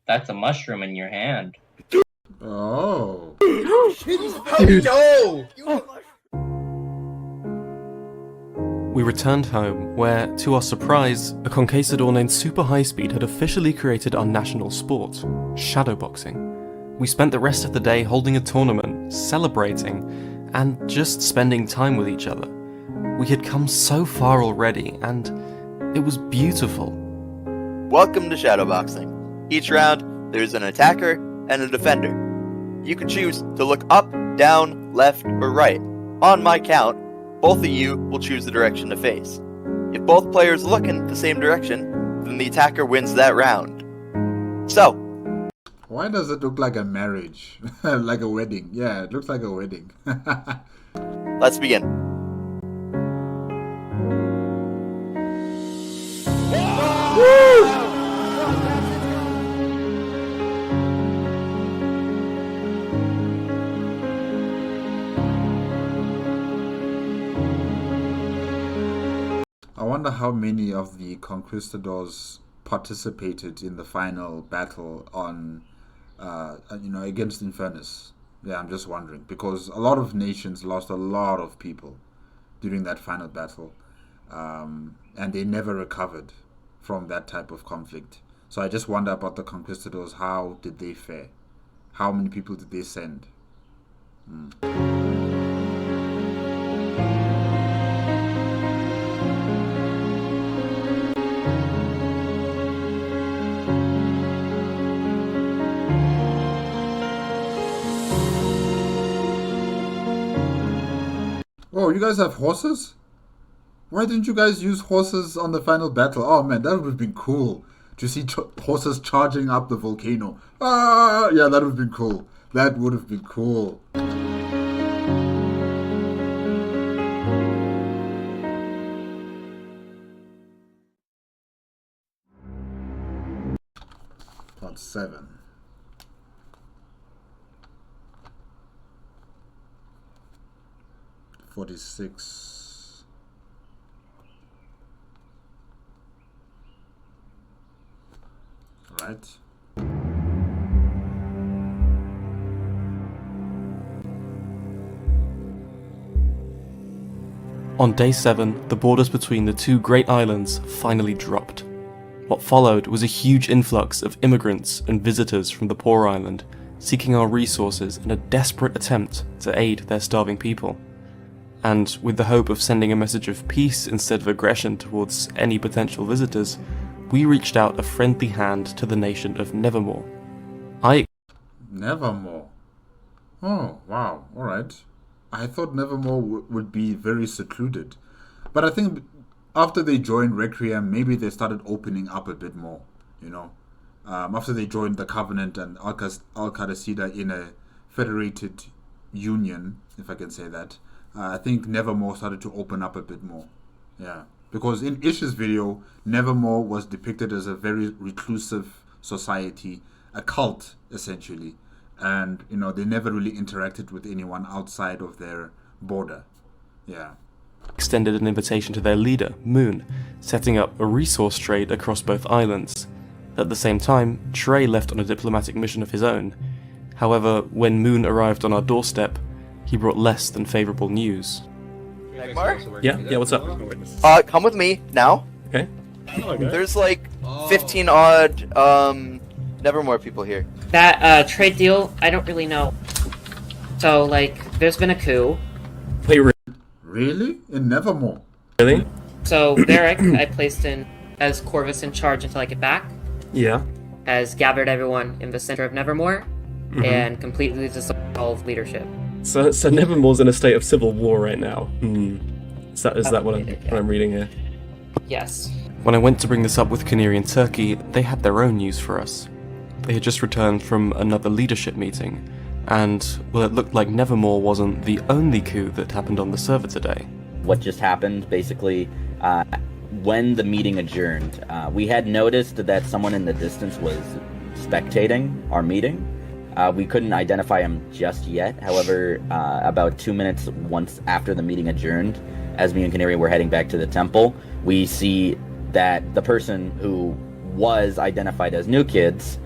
That's a mushroom in your hand. Oh. Dude. No! We returned home, where, to our surprise, a conquistador named Super Highspeed had officially created our national sport, shadowboxing. We spent the rest of the day holding a tournament, celebrating, and just spending time with each other. We had come so far already, and it was beautiful. Welcome to Shadowboxing. Each round, there's an attacker and a defender. You can choose to look up, down, left, or right. On my count, both of you will choose the direction to face. If both players look in the same direction, then the attacker wins that round. So, why does it look like a marriage? Like a wedding. Yeah, it looks like a wedding. let's begin. I wonder how many of the conquistadors participated in the final battle on, against Infernus. Yeah, I'm just wondering, because a lot of nations lost a lot of people during that final battle, and they never recovered from that type of conflict. So I just wonder about the conquistadors. How did they fare? How many people did they send? Oh, you guys have horses? Why didn't you guys use horses on the final battle? Oh man, that would have been cool to see horses charging up the volcano. Ah, yeah, that would have been cool. That would have been cool. Part 7. $46. Right. On day 7, the borders between the two great islands finally dropped. What followed was a huge influx of immigrants and visitors from the poor island, seeking our resources in a desperate attempt to aid their starving people. And with the hope of sending a message of peace instead of aggression towards any potential visitors, we reached out a friendly hand to the nation of Nevermore. Nevermore? Oh, wow, alright. I thought Nevermore would be very secluded. But I think after they joined Requiem, maybe they started opening up a bit more, you know. After they joined the Covenant and Al-Qadasida in a federated union, if I can say that, I think Nevermore started to open up a bit more. Yeah. Because in Ish's video, Nevermore was depicted as a very reclusive society, a cult, essentially. And, you know, they never really interacted with anyone outside of their border. Yeah. Extended an invitation to their leader, Moon, setting up a resource trade across both islands. At the same time, Trey left on a diplomatic mission of his own. However, when Moon arrived on our doorstep, he brought less than favourable news. Magmar? Yeah, what's up? Come with me now. Okay. There's like 15 odd Nevermore people here. That trade deal, I don't really know. So like, there's been a coup. Wait, really? In Nevermore? Really? So Varric, I placed in as Corvus in charge until I get back. Yeah. Has gathered everyone in the center of Nevermore and completely dissolved leadership. So Nevermore's in a state of civil war right now. Is that what I'm reading here? Yes. When I went to bring this up with Canary and Turkey, they had their own news for us. They had just returned from another leadership meeting, and, well, it looked like Nevermore wasn't the only coup that happened on the server today. What just happened, basically, when the meeting adjourned, we had noticed that someone in the distance was spectating our meeting. We couldn't identify him just yet. However, about 2 minutes once after the meeting adjourned, as me and Canary were heading back to the temple, we see that the person who was identified as New Kids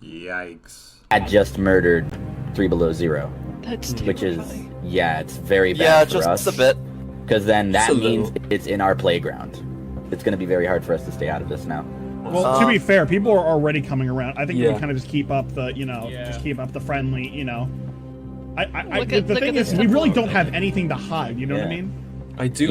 Yikes. had just murdered 3 Below Zero. That's which is, yeah, it's very bad Yeah, for just us. a bit. Because then that Just a means little. it's in our playground. It's going to be very hard for us to stay out of this now. Well, to be fair, people are already coming around. I think we Yeah. can kind of just keep up the, just keep up the friendly, Look the at thing this is, we really temple. don't have anything to hide, you know what I Yeah. mean? I do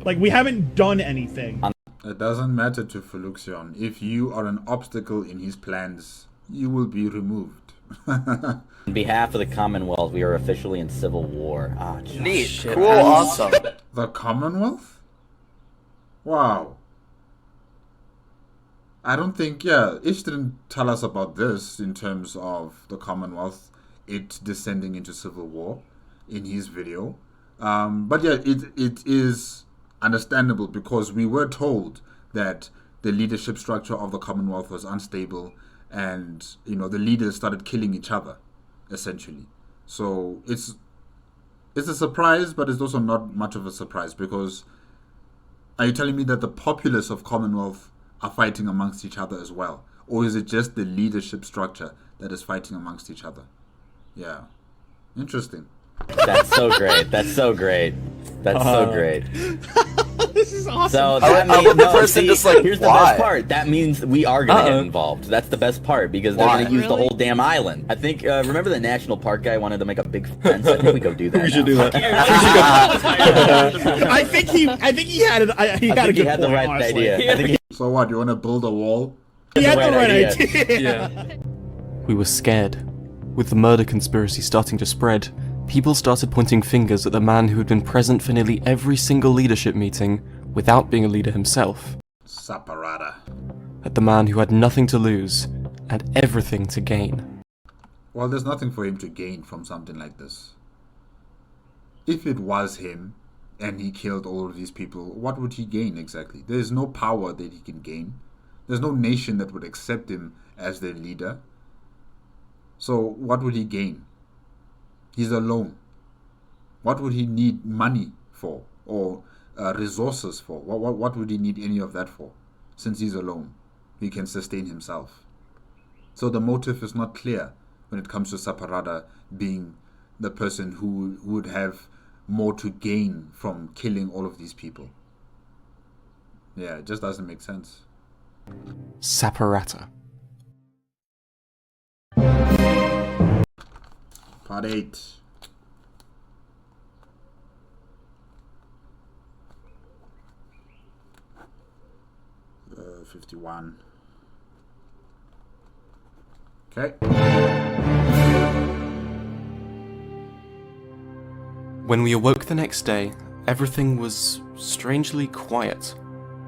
Like, we haven't done anything. It doesn't matter to Feluxion. If you are an obstacle in his plans, you will be removed. On behalf of the Commonwealth, we are officially in civil war. Ah, Neat. shit. Cool. Awesome. The Commonwealth? Wow. I don't think, Ish didn't tell us about this in terms of the Commonwealth, it descending into civil war in his video. But yeah, it is understandable because we were told that the leadership structure of the Commonwealth was unstable and, the leaders started killing each other, essentially. So it's a surprise, but it's also not much of a surprise because are you telling me that the populace of Commonwealth are fighting amongst each other as well? Or is it just the leadership structure that is fighting amongst each other? Yeah. Interesting. That's so great. That's so great. That's so great. This is awesome. So I that love means, the person just like, here's the why? best part. That means we are going to get involved. That's the best part because they're Why? going to use the Really? whole damn island. I think, remember the national park guy wanted to make a big fence? I think we go do that. We should now. do that. I think he had it. He had a good he had point, the right honestly. idea. I think So what, you want to build a wall? He had the right idea. idea. We were scared. With the murder conspiracy starting to spread, people started pointing fingers at the man who had been present for nearly every single leadership meeting without being a leader himself. Saparada. At the man who had nothing to lose and everything to gain. Well, there's nothing for him to gain from something like this. If it was him and he killed all of these people, what would he gain exactly? There's no power that he can gain. There's no nation that would accept him as their leader. So what would he gain? He's alone. What would he need money for or resources for? What would he need any of that for? Since he's alone, he can sustain himself. So the motive is not clear when it comes to Saparada being the person who would have more to gain from killing all of these people. Yeah, it just doesn't make sense. Saparata. Part 8. Uh, 51. Okay. When we awoke the next day, everything was strangely quiet.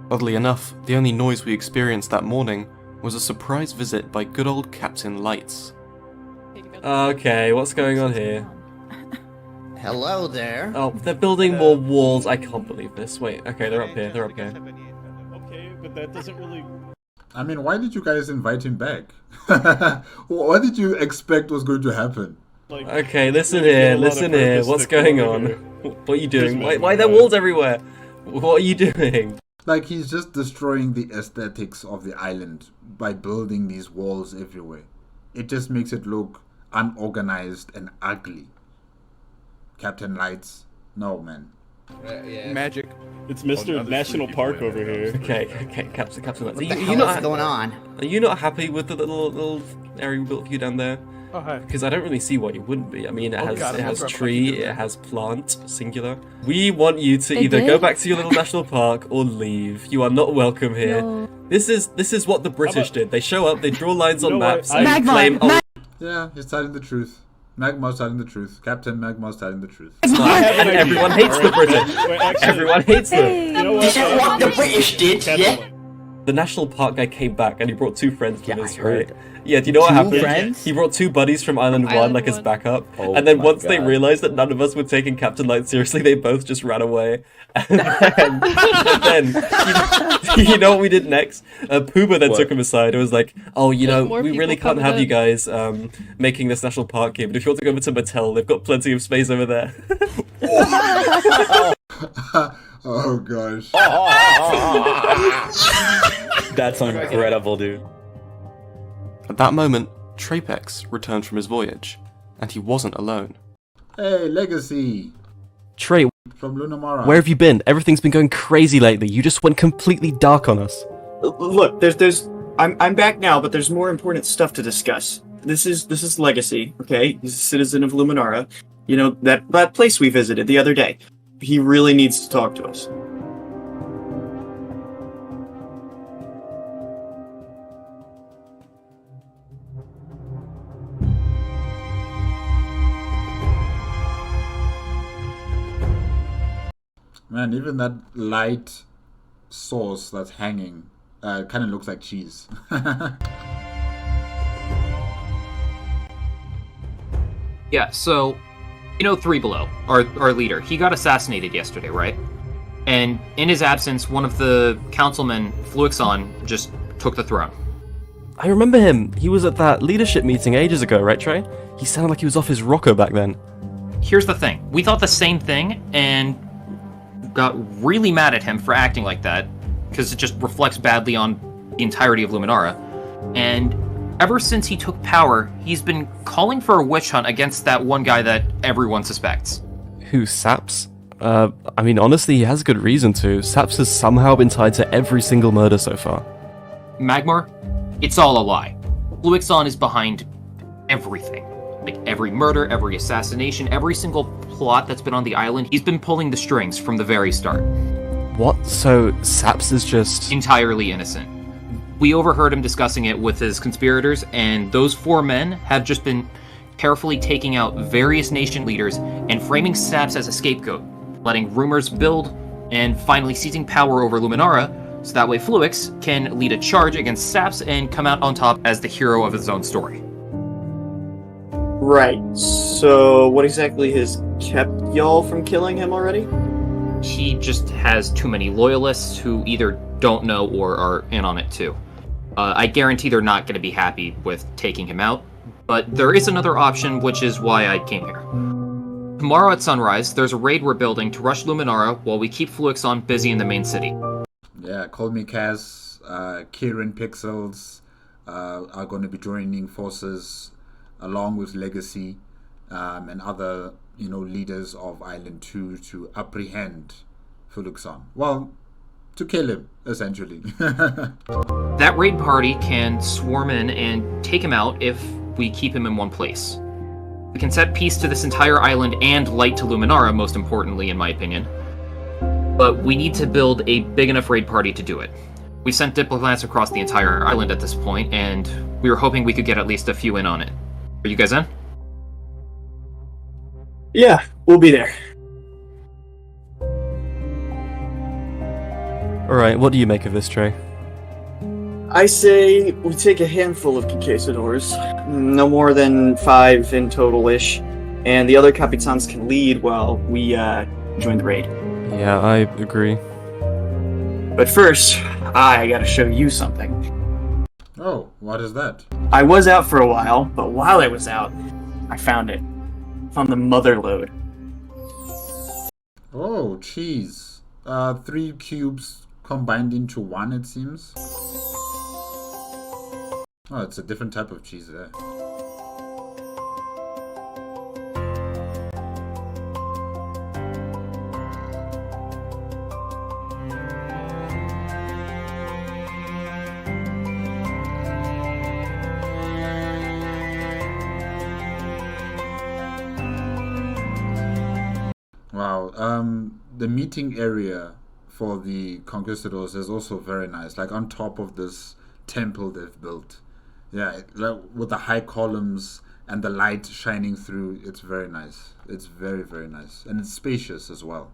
Oddly enough, the only noise we experienced that morning was a surprise visit by good old Captain Lights. Okay, what's going on here? Hello there. Oh, they're building more walls. I can't believe this. Wait, okay, they're up here. They're up here. Okay, but that doesn't really. I mean, why did you guys invite him back? What did you expect was going to happen? Okay, listen here, listen here. What's going on? What are you doing? Why are there walls everywhere? What are you doing? Like, he's just destroying the aesthetics of the island by building these walls everywhere. It just makes it look unorganized and ugly. Captain Lights, no, man. Magic. It's Mr. National Park over here. Okay, Captain Lights. What the hell is going on? Are you not happy with the little area we built for you down there? Oh, hi. Because I don't really see why you wouldn't be. I mean, it has God, it has that's tree, it has plant, singular. We want you to They either did? go back to your little national park or leave. You are not welcome here. No. This is what the British did. They show up, they draw lines on know what? maps, and Magmar, claim. Oh, Yeah, he's telling the truth. Magmar's telling the truth. Captain Magmar's telling the truth. And everyone hates the British. Everyone hates them. You know what? This is what the British did, yeah? The national park guy came back and he brought 2 friends with Yeah, us, I heard. right? Yeah, do you know what 2 happened? friends? He brought 2 buddies from Island 1, like as backup. Oh and then my once they God. realized that none of us were taking Captain Light seriously, they both just ran away. And then you know what we did next? Puma then What? took him aside and was like, oh, you know, more we people really can't coming have you in." guys making this national park here, but if you want to go over to Mattel, they've got plenty of space over there. Oh gosh. That's incredible, dude. At that moment, Trapex returned from his voyage, and he wasn't alone. Hey, Legacy Trey, from Lunamara. where have you been? Everything's been going crazy lately. You just went completely dark on us. Look, I'm back now, but there's more important stuff to discuss. This is Legacy, okay? He's a citizen of Luminara. You know, that place we visited the other day. He really needs to talk to us. Man, even that light sauce that's hanging kind of looks like cheese. Yeah, so, you know 3 Below, our leader, he got assassinated yesterday, right? And in his absence, one of the councilmen, Fluixon, just took the throne. I remember him. He was at that leadership meeting ages ago, right, Trey? He sounded like he was off his rocker back then. Here's the thing. We thought the same thing, and got really mad at him for acting like that, because it just reflects badly on the entirety of Luminara. And ever since he took power, he's been calling for a witch hunt against that one guy that everyone suspects. Who, Saps? I mean, honestly, he has good reason to. Saps has somehow been tied to every single murder so far. Magmar, it's all a lie. Fluixon is behind everything. Like every murder, every assassination, every single plot that's been on the island, he's been pulling the strings from the very start. What? So, Saps is just... entirely innocent. We overheard him discussing it with his conspirators, and those 4 men have just been carefully taking out various nation leaders and framing Saps as a scapegoat, letting rumors build, and finally seizing power over Luminara, so that way Fluix can lead a charge against Saps and come out on top as the hero of his own story. Right. So, what exactly has kept y'all from killing him already? He just has too many loyalists who either don't know or are in on it too. I guarantee they're not going to be happy with taking him out, but there is another option, which is why I came here. Tomorrow at sunrise, there's a raid we're building to rush Luminara while we keep Fluixon busy in the main city. Yeah, Call Me Kaz, Kieran Pixels are going to be joining forces along with Legacy and other, leaders of Island 2 to apprehend Fluixon. Well, to kill him, essentially. That raid party can swarm in and take him out if we keep him in one place. We can set peace to this entire island and light to Luminara, most importantly, in my opinion. But we need to build a big enough raid party to do it. We sent diplomats across the entire island at this point, and we were hoping we could get at least a few in on it. Are you guys in? Yeah, we'll be there. Alright, what do you make of this, Trey? I say we take a handful of conquistadors, no more than 5 in total-ish, and the other capitans can lead while we join the raid. Yeah, I agree. But first, I gotta show you something. Oh, what is that? I was out for a while, but while I was out, I found it. Found the mother lode. Oh, cheese. 3 cubes combined into 1, it seems. Oh, it's a different type of cheese there. Wow, the meeting area for the conquistadors is also very nice, like on top of this temple they've built. Yeah, with the high columns and the light shining through. It's very nice. It's very, very nice. And it's spacious as well.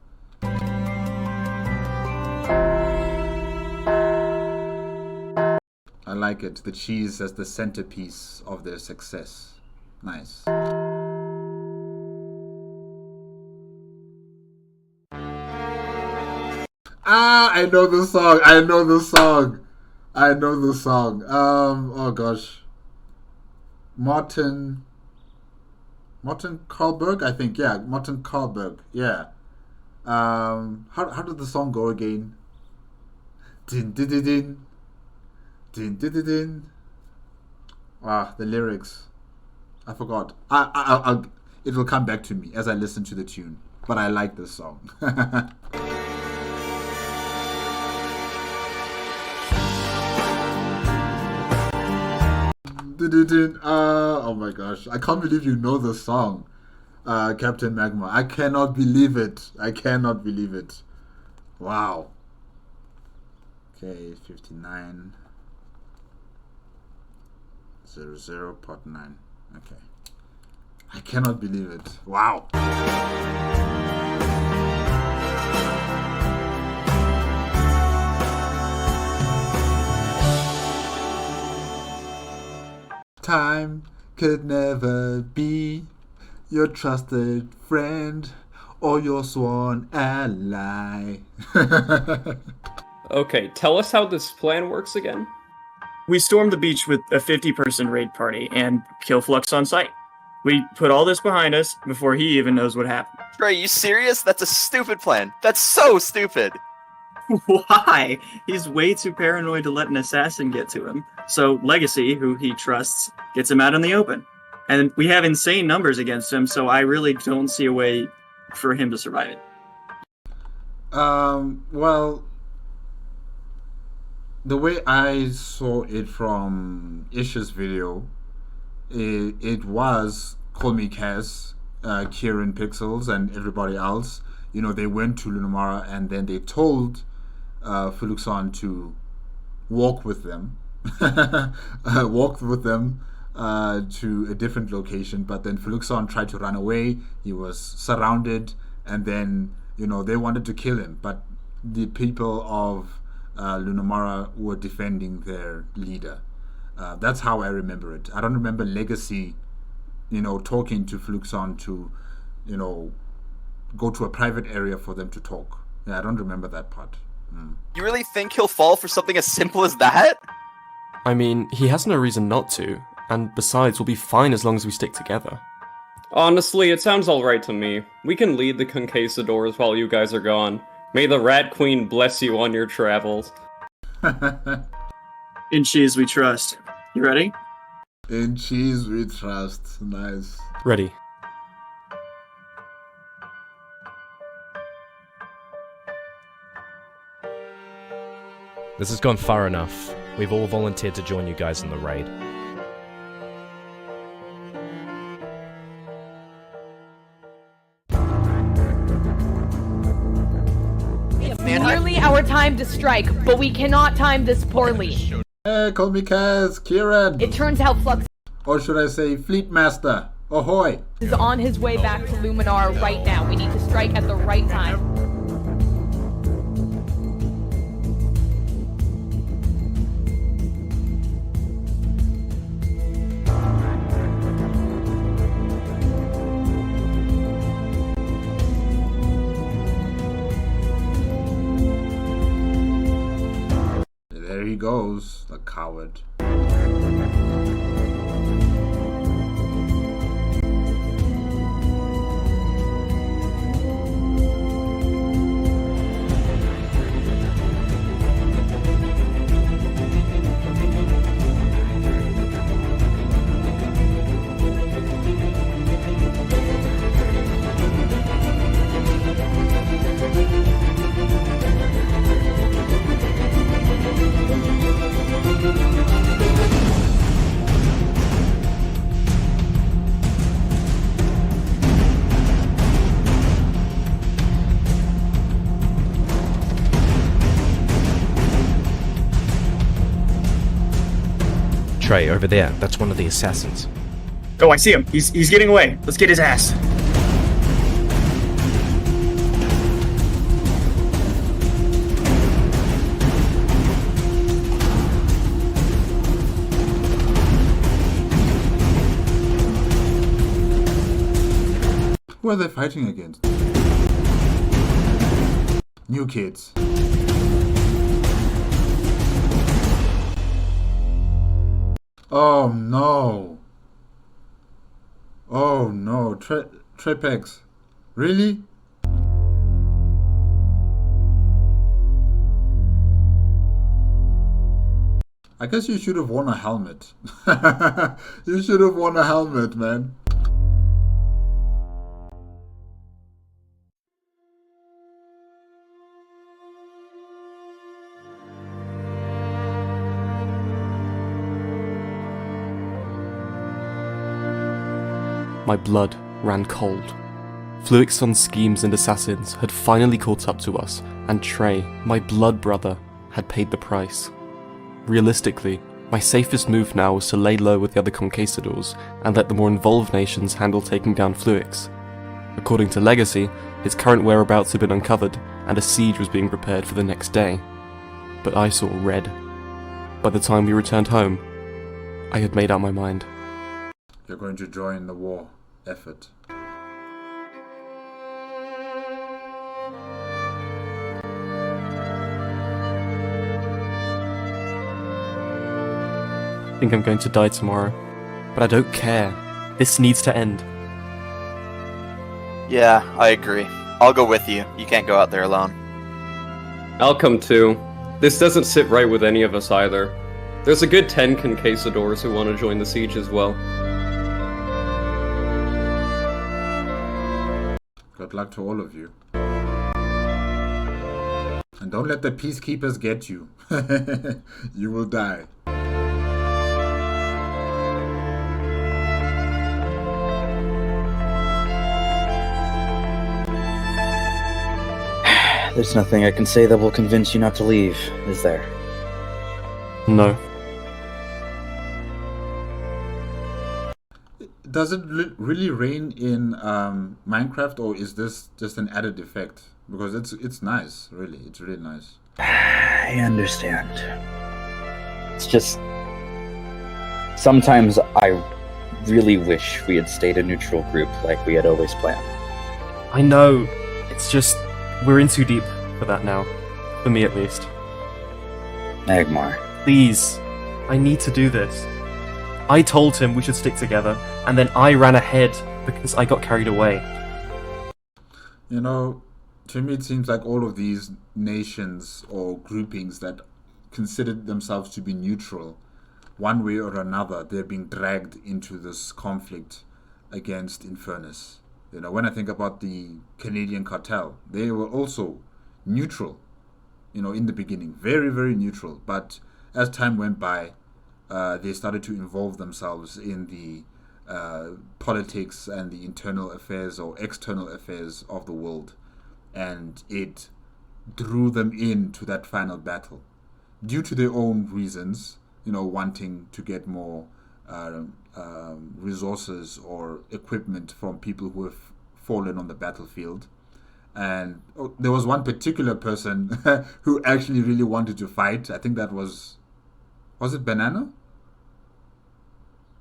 I like it. The cheese as the centerpiece of their success. Nice. Ah, I know the song. I know the song. I know the song. Oh gosh. Martin Karlberg, I think. Yeah, Martin Karlberg. Yeah. How did the song go again? Din din din din. Din din din din. Ah, the lyrics. I forgot. It will come back to me as I listen to the tune. But I like this song. Oh my gosh. I can't believe you know the song, CaptainMagmar. I cannot believe it. I cannot believe it. Wow. Okay, 59 00 part 9. Okay. I cannot believe it. Wow. Time could never be your trusted friend or your sworn ally. Okay, tell us how this plan works again. We storm the beach with a 50-person raid party and kill Flux on sight. We put all this behind us before he even knows what happened. Trey, you serious? That's a stupid plan. That's so stupid. Why? He's way too paranoid to let an assassin get to him. So Legacy, who he trusts, gets him out in the open. And we have insane numbers against him, so I really don't see a way for him to survive it. Well, the way I saw it from Ish's video, it was Call Me Kaz, Kieran Pixels, and everybody else. You know, they went to Lunamara and then they told Fuluxon to walk with them, to a different location. But then Fuluxon tried to run away. He was surrounded, and then they wanted to kill him. But the people of Lunamara were defending their leader. That's how I remember it. I don't remember Legacy, talking to Fuluxon to, go to a private area for them to talk. Yeah, I don't remember that part. You really think he'll fall for something as simple as that? I mean, he has no reason not to, and besides, we'll be fine as long as we stick together. Honestly, it sounds alright to me. We can lead the Conquistadors while you guys are gone. May the Rat Queen bless you on your travels. In cheese we trust. You ready? In cheese we trust. Nice. Ready. This has gone far enough. We've all volunteered to join you guys in the raid. It's nearly our time to strike, but we cannot time this poorly. Hey, call me Kaz, Kieran. It turns out Flux Or should I say Fleet Master? Ahoy! is on his way back to Luminar right now. We need to strike at the right time. There he goes, the coward. Trey, over there, that's one of the assassins. Oh, I see him. He's getting away. Let's get his ass. Who are they fighting against? New kids. Oh no. Oh no. Trepex. Really? I guess you should have worn a helmet. You should have worn a helmet, man. My blood ran cold. Fluixon's schemes and assassins had finally caught up to us, and Trey, my blood brother, had paid the price. Realistically, my safest move now was to lay low with the other conquistadors and let the more involved nations handle taking down Fluix. According to Legacy, his current whereabouts had been uncovered, and a siege was being prepared for the next day. But I saw red. By the time we returned home, I had made up my mind. You're going to join the war effort. I think I'm going to die tomorrow, but I don't care. This needs to end. Yeah, I agree. I'll go with you. You can't go out there alone. I'll come too. This doesn't sit right with any of us either. There's a good 10 conquistadors who want to join the siege as well. Good luck to all of you. And don't let the peacekeepers get you. You will die. There's nothing I can say that will convince you not to leave, is there? No. Does it really rain in Minecraft, or is this just an added effect? Because it's nice, really. It's really nice. I understand. It's just... sometimes I really wish we had stayed a neutral group like we had always planned. I know. It's just... we're in too deep for that now. For me, at least. Magmar. Please. I need to do this. I told him we should stick together, and then I ran ahead because I got carried away. You know, to me it seems like all of these nations or groupings that considered themselves to be neutral, one way or another, they're being dragged into this conflict against Infernus. You know, when I think about the Canadian cartel, they were also neutral, you know, in the beginning. Very, very neutral. But as time went by, they started to involve themselves in the politics and the internal affairs or external affairs of the world. And it drew them into that final battle. Due to their own reasons, you know, wanting to get more resources or equipment from people who have fallen on the battlefield. And there was one particular person who actually really wanted to fight. I think that was it Banana?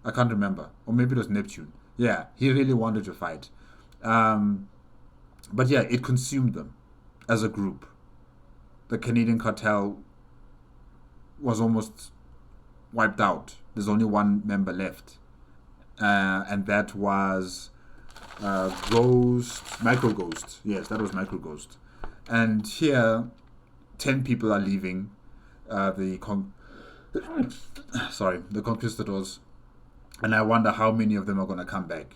I can't remember. Or maybe it was Neptune. Yeah, he really wanted to fight. But yeah, it consumed them as a group. The Canadian cartel was almost wiped out. There's only one member left. And that was Micro Ghost. Yes, that was Micro Ghost. And here, 10 people are leaving the conquistadors. And I wonder how many of them are going to come back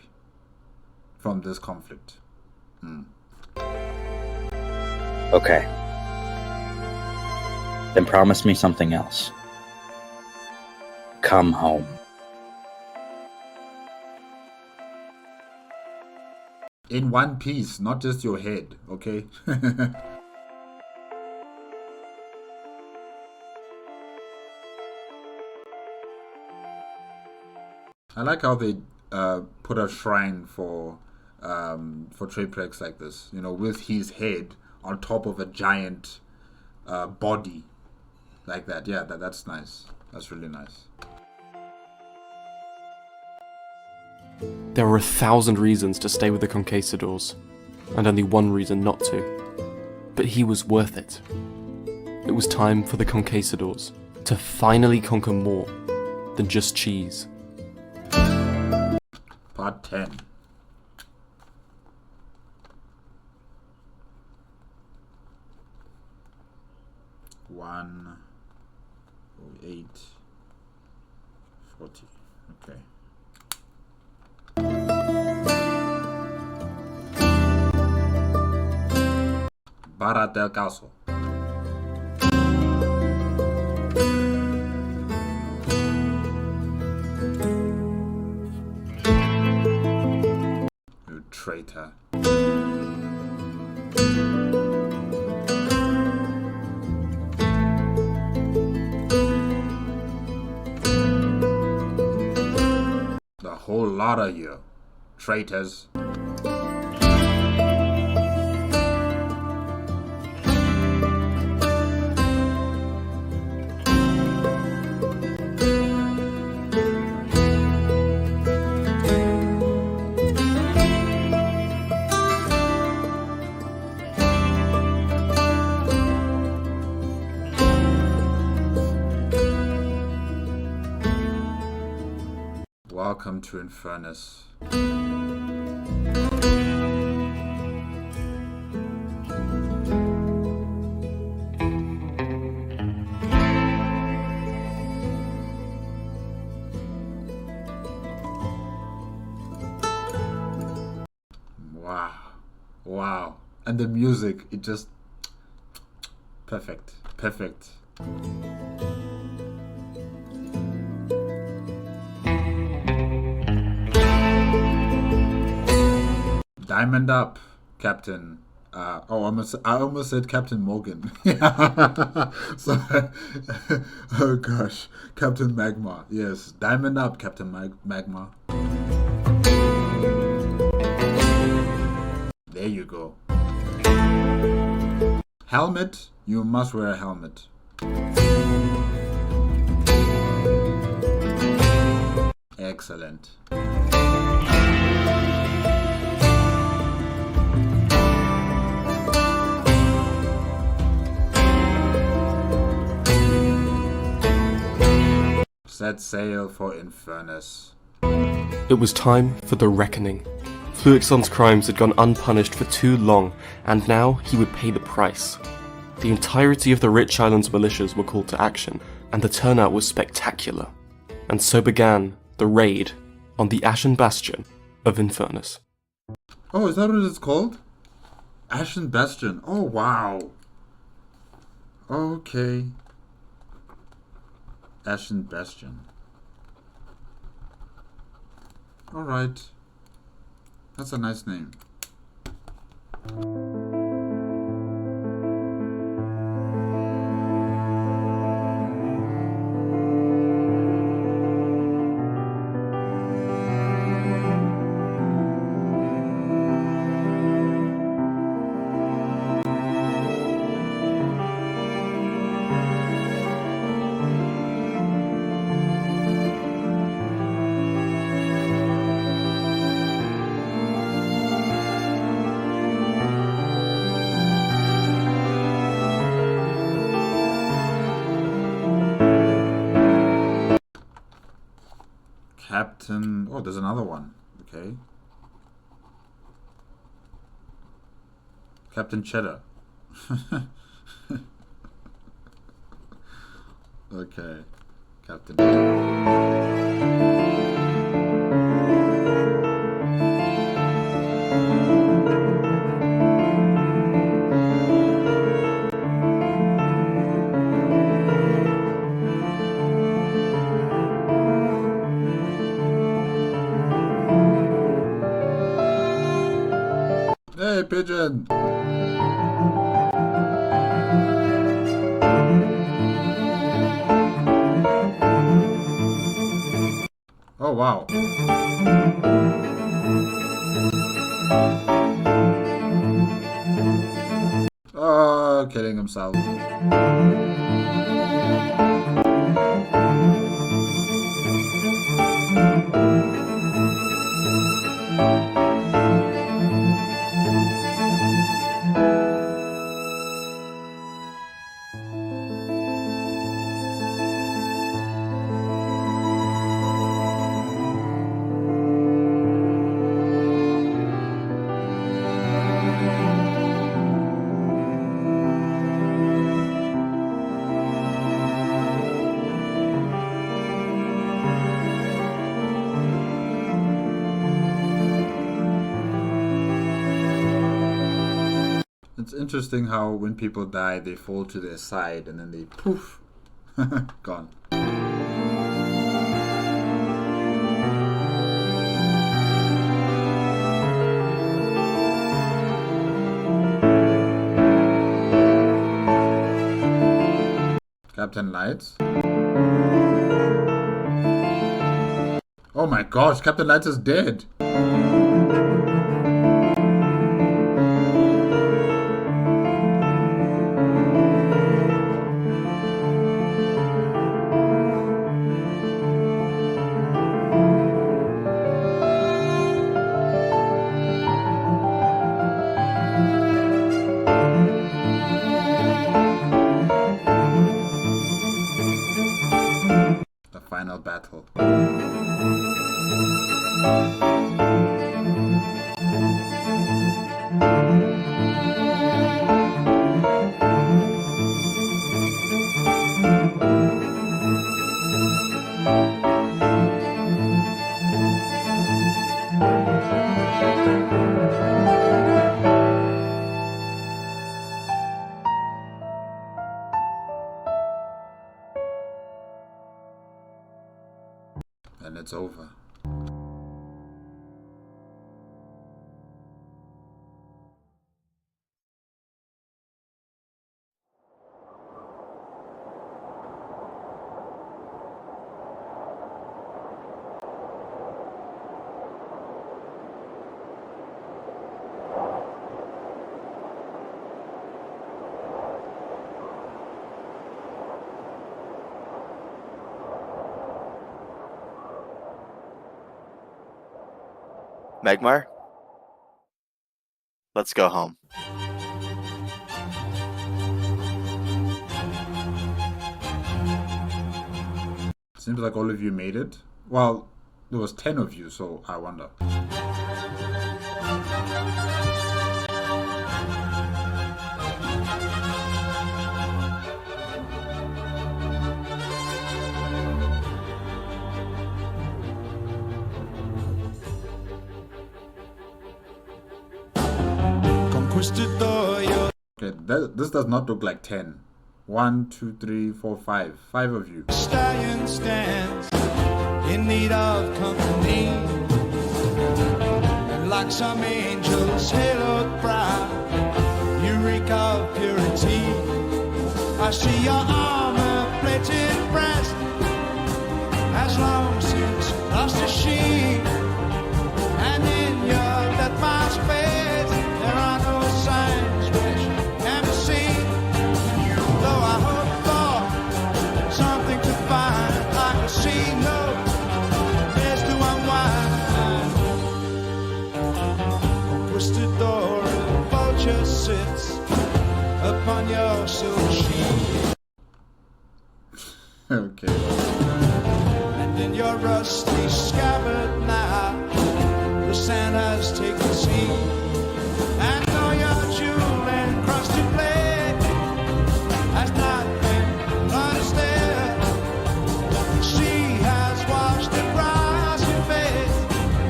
from this conflict. Okay. Then promise me something else. Come home. In one piece, not just your head, okay? I like how they put a shrine for Traplex like this, you know, with his head on top of a giant body like that. Yeah, that's nice. That's really nice. There were 1,000 reasons to stay with the Conquistadors, and only one reason not to. But he was worth it. It was time for the Conquistadors to finally conquer more than just cheese. Part 10. One, 8, 40. Okay. Barra del Caso. You traitor. The whole lot of you, traitors. Welcome to Infernus. Wow. Wow. And the music, it just... perfect. Perfect. Diamond up, Captain. I almost said Captain Morgan. Sorry. Oh gosh, CaptainMagmar. Yes, diamond up, CaptainMagmar. There you go. Helmet. You must wear a helmet. Excellent. Set sail for Infernus. It was time for the reckoning. Fluixon's crimes had gone unpunished for too long, and now he would pay the price. The entirety of the Rich Islands militias were called to action, and the turnout was spectacular. And so began the raid on the Ashen Bastion of Infernus. Oh, is that what it's called? Ashen Bastion. Oh, wow. Okay. Ashen Bastion. Alright. That's a nice name. Captain... Oh, there's another one. Okay. Captain Cheddar. Okay. Captain... Hey, pigeon! Oh wow. Oh, killing himself. It's interesting how when people die, they fall to their side and then they poof, gone. Captain Lights. Oh my gosh, Captain Lights is dead. The final battle. And it's over. Magmar, let's go home. Seems like all of you made it. Well, there was 10 of you, so I wonder. Okay, this does not look like 10. 1, 2, 3, 4, 5. 5 of you. Stallion stands in need of company, and like some angels haloed brow, you reek of purity. I see your armor-plated breast has long since lost its sheen, and in your death mask face there are no signs which can be seen. Though I hope for something to find, I can see no place to unwind. Twisted door, a vulture sits upon your silver sheet. Okay. And in your rusty scabbard now, the sand has taken seat. And though your jewel and crusty blade has not been understood, she has washed the grassy face,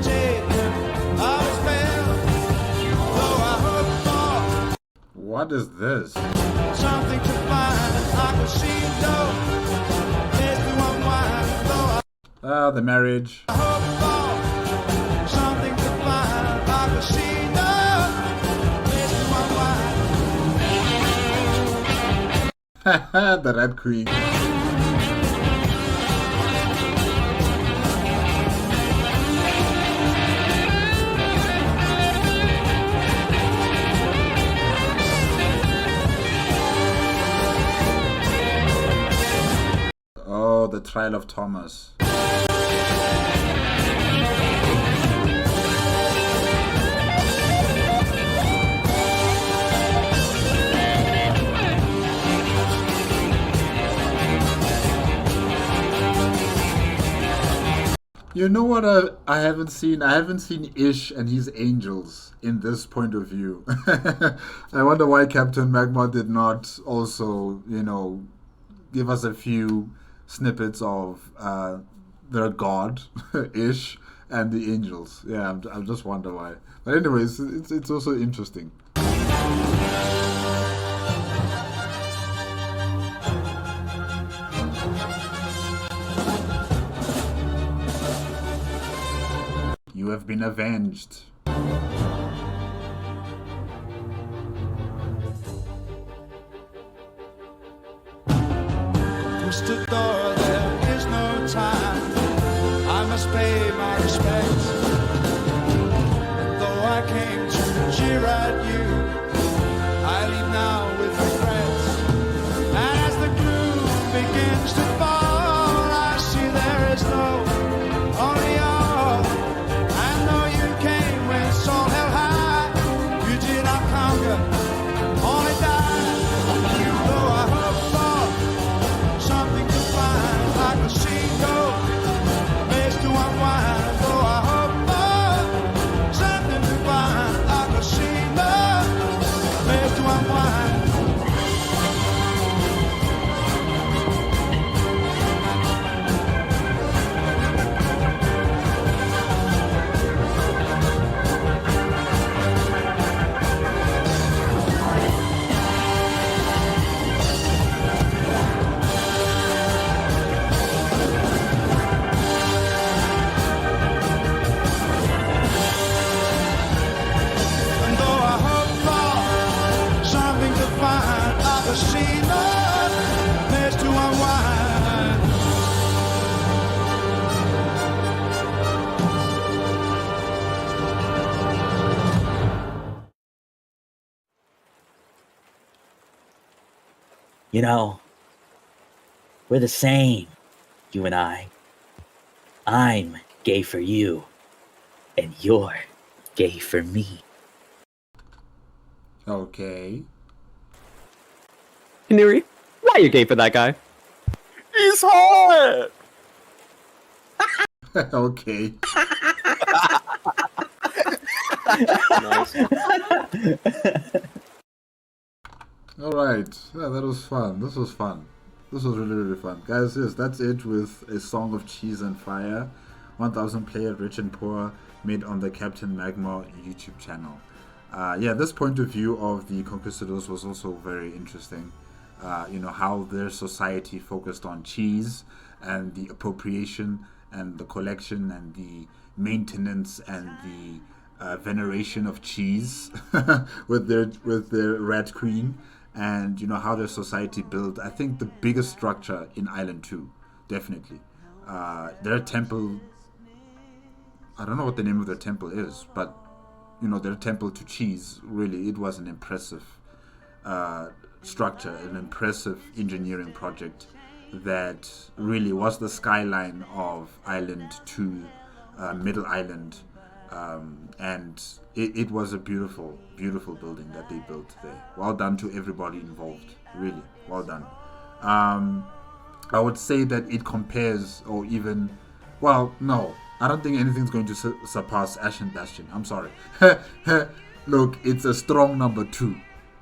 taken of its veil. Though I hope for What is this? something to find, I can see no place to unwind. Though I The marriage. hope for something to find, I can see no place to unwind. The Red Queen. the trial of Thomas. You know what I haven't seen? I haven't seen Ish and his angels in this point of view. I wonder why CaptainMagmar did not also, give us a few snippets of their god, Ish, and the angels. Yeah, I just wonder why. But anyways, it's also interesting. You have been avenged. Twisted door, there is no time. I must pay my respects. And though I came to jeer at you, I leave now with regrets. And as the gloom begins to fall, I see there is no only all. And though you came when soul held high, you did not conquer, only died. Though I hope for something to find, like a seagull, place to unwind. Though I hope for something to find, like a seagull, place to unwind. And though I hope for something to find, like a seagull, place to unwind. You know, we're the same, you and I. I'm gay for you, and you're gay for me. Okay. Kanuri, why are you gay for that guy? He's hot! Okay. All right. Yeah, that was fun. This was fun. This was really, really fun. Guys, yes, that's it with a Song of Cheese and Fire. 1000 player, rich and poor, made on the CaptainMagmar YouTube channel. Yeah, this point of view of the conquistadors was also very interesting. How their society focused on cheese and the appropriation and the collection and the maintenance and the veneration of cheese with their red queen, and how their society built. I think the biggest structure in Island 2, definitely. Their temple, I don't know what the name of their temple is, but their temple to cheese, really, it was an impressive structure, an impressive engineering project that really was the skyline of Island 2, Middle Island, and it was a beautiful, beautiful building that they built there. Well done to everybody involved, really, well done. I would say that it compares, or even, well, no, I don't think anything's going to surpass Ashen Bastion. I'm sorry. Look, it's a strong number 2.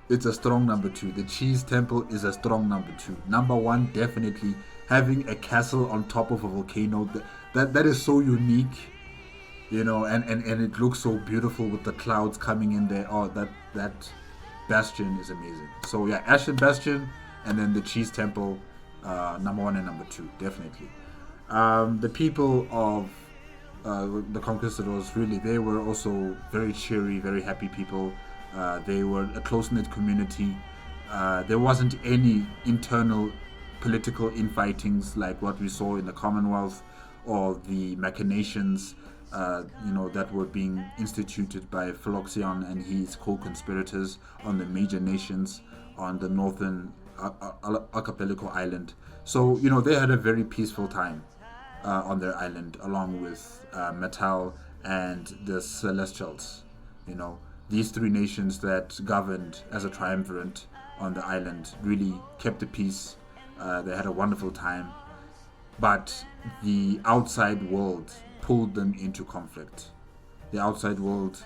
It's a strong number 2. The Cheese Temple is a strong number 2. Number 1, definitely having a castle on top of a volcano. That is so unique, and it looks so beautiful with the clouds coming in there. Oh, that bastion is amazing. So yeah, Ashen Bastion, and then the Cheese Temple, number 1 and number 2, definitely. The people of the conquistadors, really, they were also very cheery, very happy people. They were a close-knit community. There wasn't any internal political infightings like what we saw in the Commonwealth, or the machinations that were being instituted by Philoxion and his co-conspirators on the major nations on the northern archipelago island. So, you know, they had a very peaceful time on their island, along with Metal and the Celestials. You know, these three nations that governed as a triumvirate on the island really kept the peace. They had a wonderful time. But the outside world pulled them into conflict. The outside world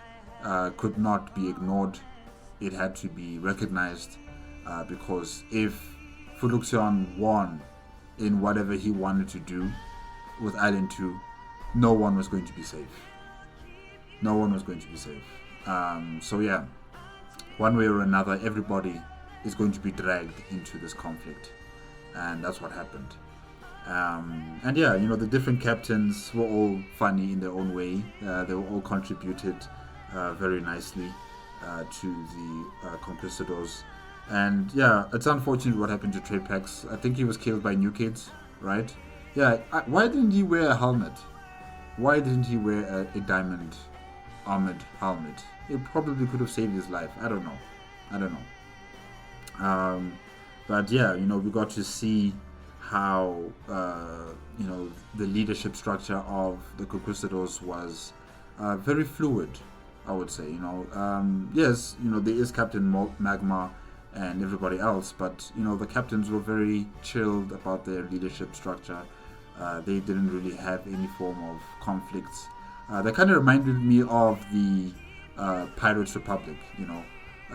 could not be ignored. It had to be recognized, because if Fuluxion won in whatever he wanted to do with Island 2, no one was going to be safe. No one was going to be safe. So yeah, one way or another, everybody is going to be dragged into this conflict. And that's what happened. And yeah, you know, the different captains were all funny in their own way. They were all contributed very nicely to the Conquistadors. And yeah, it's unfortunate what happened to Trepax. I think he was killed by New Kids, right? Yeah, why didn't he wear a helmet? Why didn't he wear a diamond armored helmet? It probably could have saved his life. I don't know. But yeah, you know, we got to see how you know, the leadership structure of the Conquistadors was very fluid, I would say. You know, yes, you know, there is CaptainMagmar and everybody else, but you know, the captains were very chilled about their leadership structure. They didn't really have any form of conflicts. They kind of reminded me of the Pirates Republic, you know,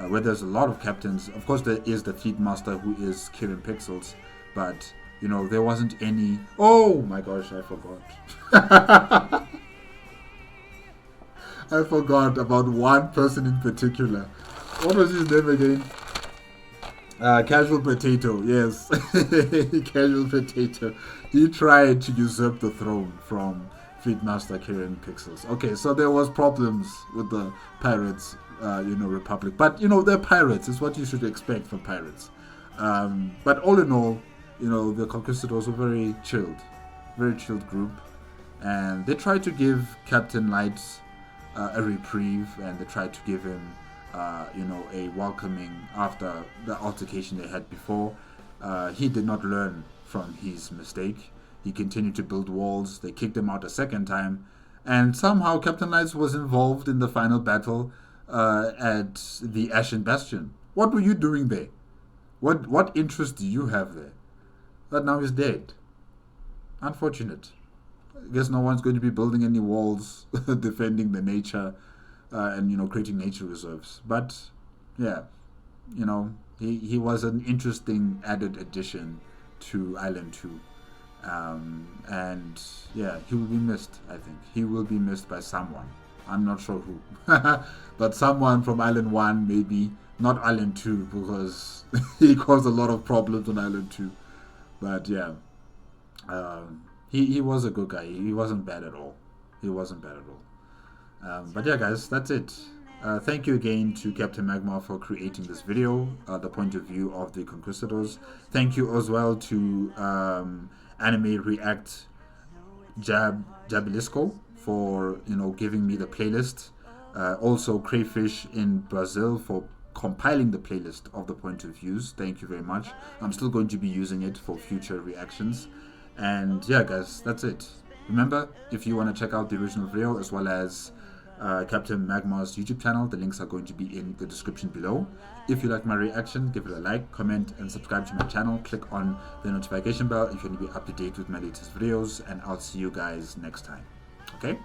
where there's a lot of captains. Of course, there is the Fleet Master, who is Kirin Pixels, but you know, there wasn't any. Oh my gosh, I forgot. I forgot about one person in particular. What was his name again? Casual Potato, yes. Casual Potato. He tried to usurp the throne from Fleet Master Kirin Pixels. Okay, so there was problems with the pirates, you know, Republic. But, you know, they're pirates. It's what you should expect from pirates. But all in all, you know, the Conquistadors were very chilled group. And they tried to give Captain Light a reprieve, and they tried to give him you know, a welcoming after the altercation they had before. He did not learn from his mistake. He continued to build walls. They kicked him out a second time, and somehow Captain Lights was involved in the final battle at the Ashen Bastion. What were you doing there? What interest do you have there? But now he's dead. Unfortunate. I guess no one's going to be building any walls defending the nature and, you know, creating nature reserves. But yeah, you know, he was an interesting added addition to Island 2. And yeah, he will be missed. I think he will be missed by someone. I'm not sure who, but someone from Island 1, maybe not Island 2, because he caused a lot of problems on Island 2. But yeah, he was a good guy. He wasn't bad at all. But yeah, guys, that's it. Thank you again to CaptainMagmar for creating this video, the point of view of the Conquistadors. Thank you as well to Anime React Jabilisco for, you know, giving me the playlist. Also Crayfish in Brazil for compiling the playlist of the point of views. Thank you very much. I'm still going to be using it for future reactions. And yeah, guys, that's it. Remember, if you want to check out the original video as well as CaptainMagmar's YouTube channel, the links are going to be in the description below. If you like my reaction, give it a like, comment, and subscribe to my channel. Click on the notification bell if you want to be up to date with my latest videos, and I'll see you guys next time. Okay?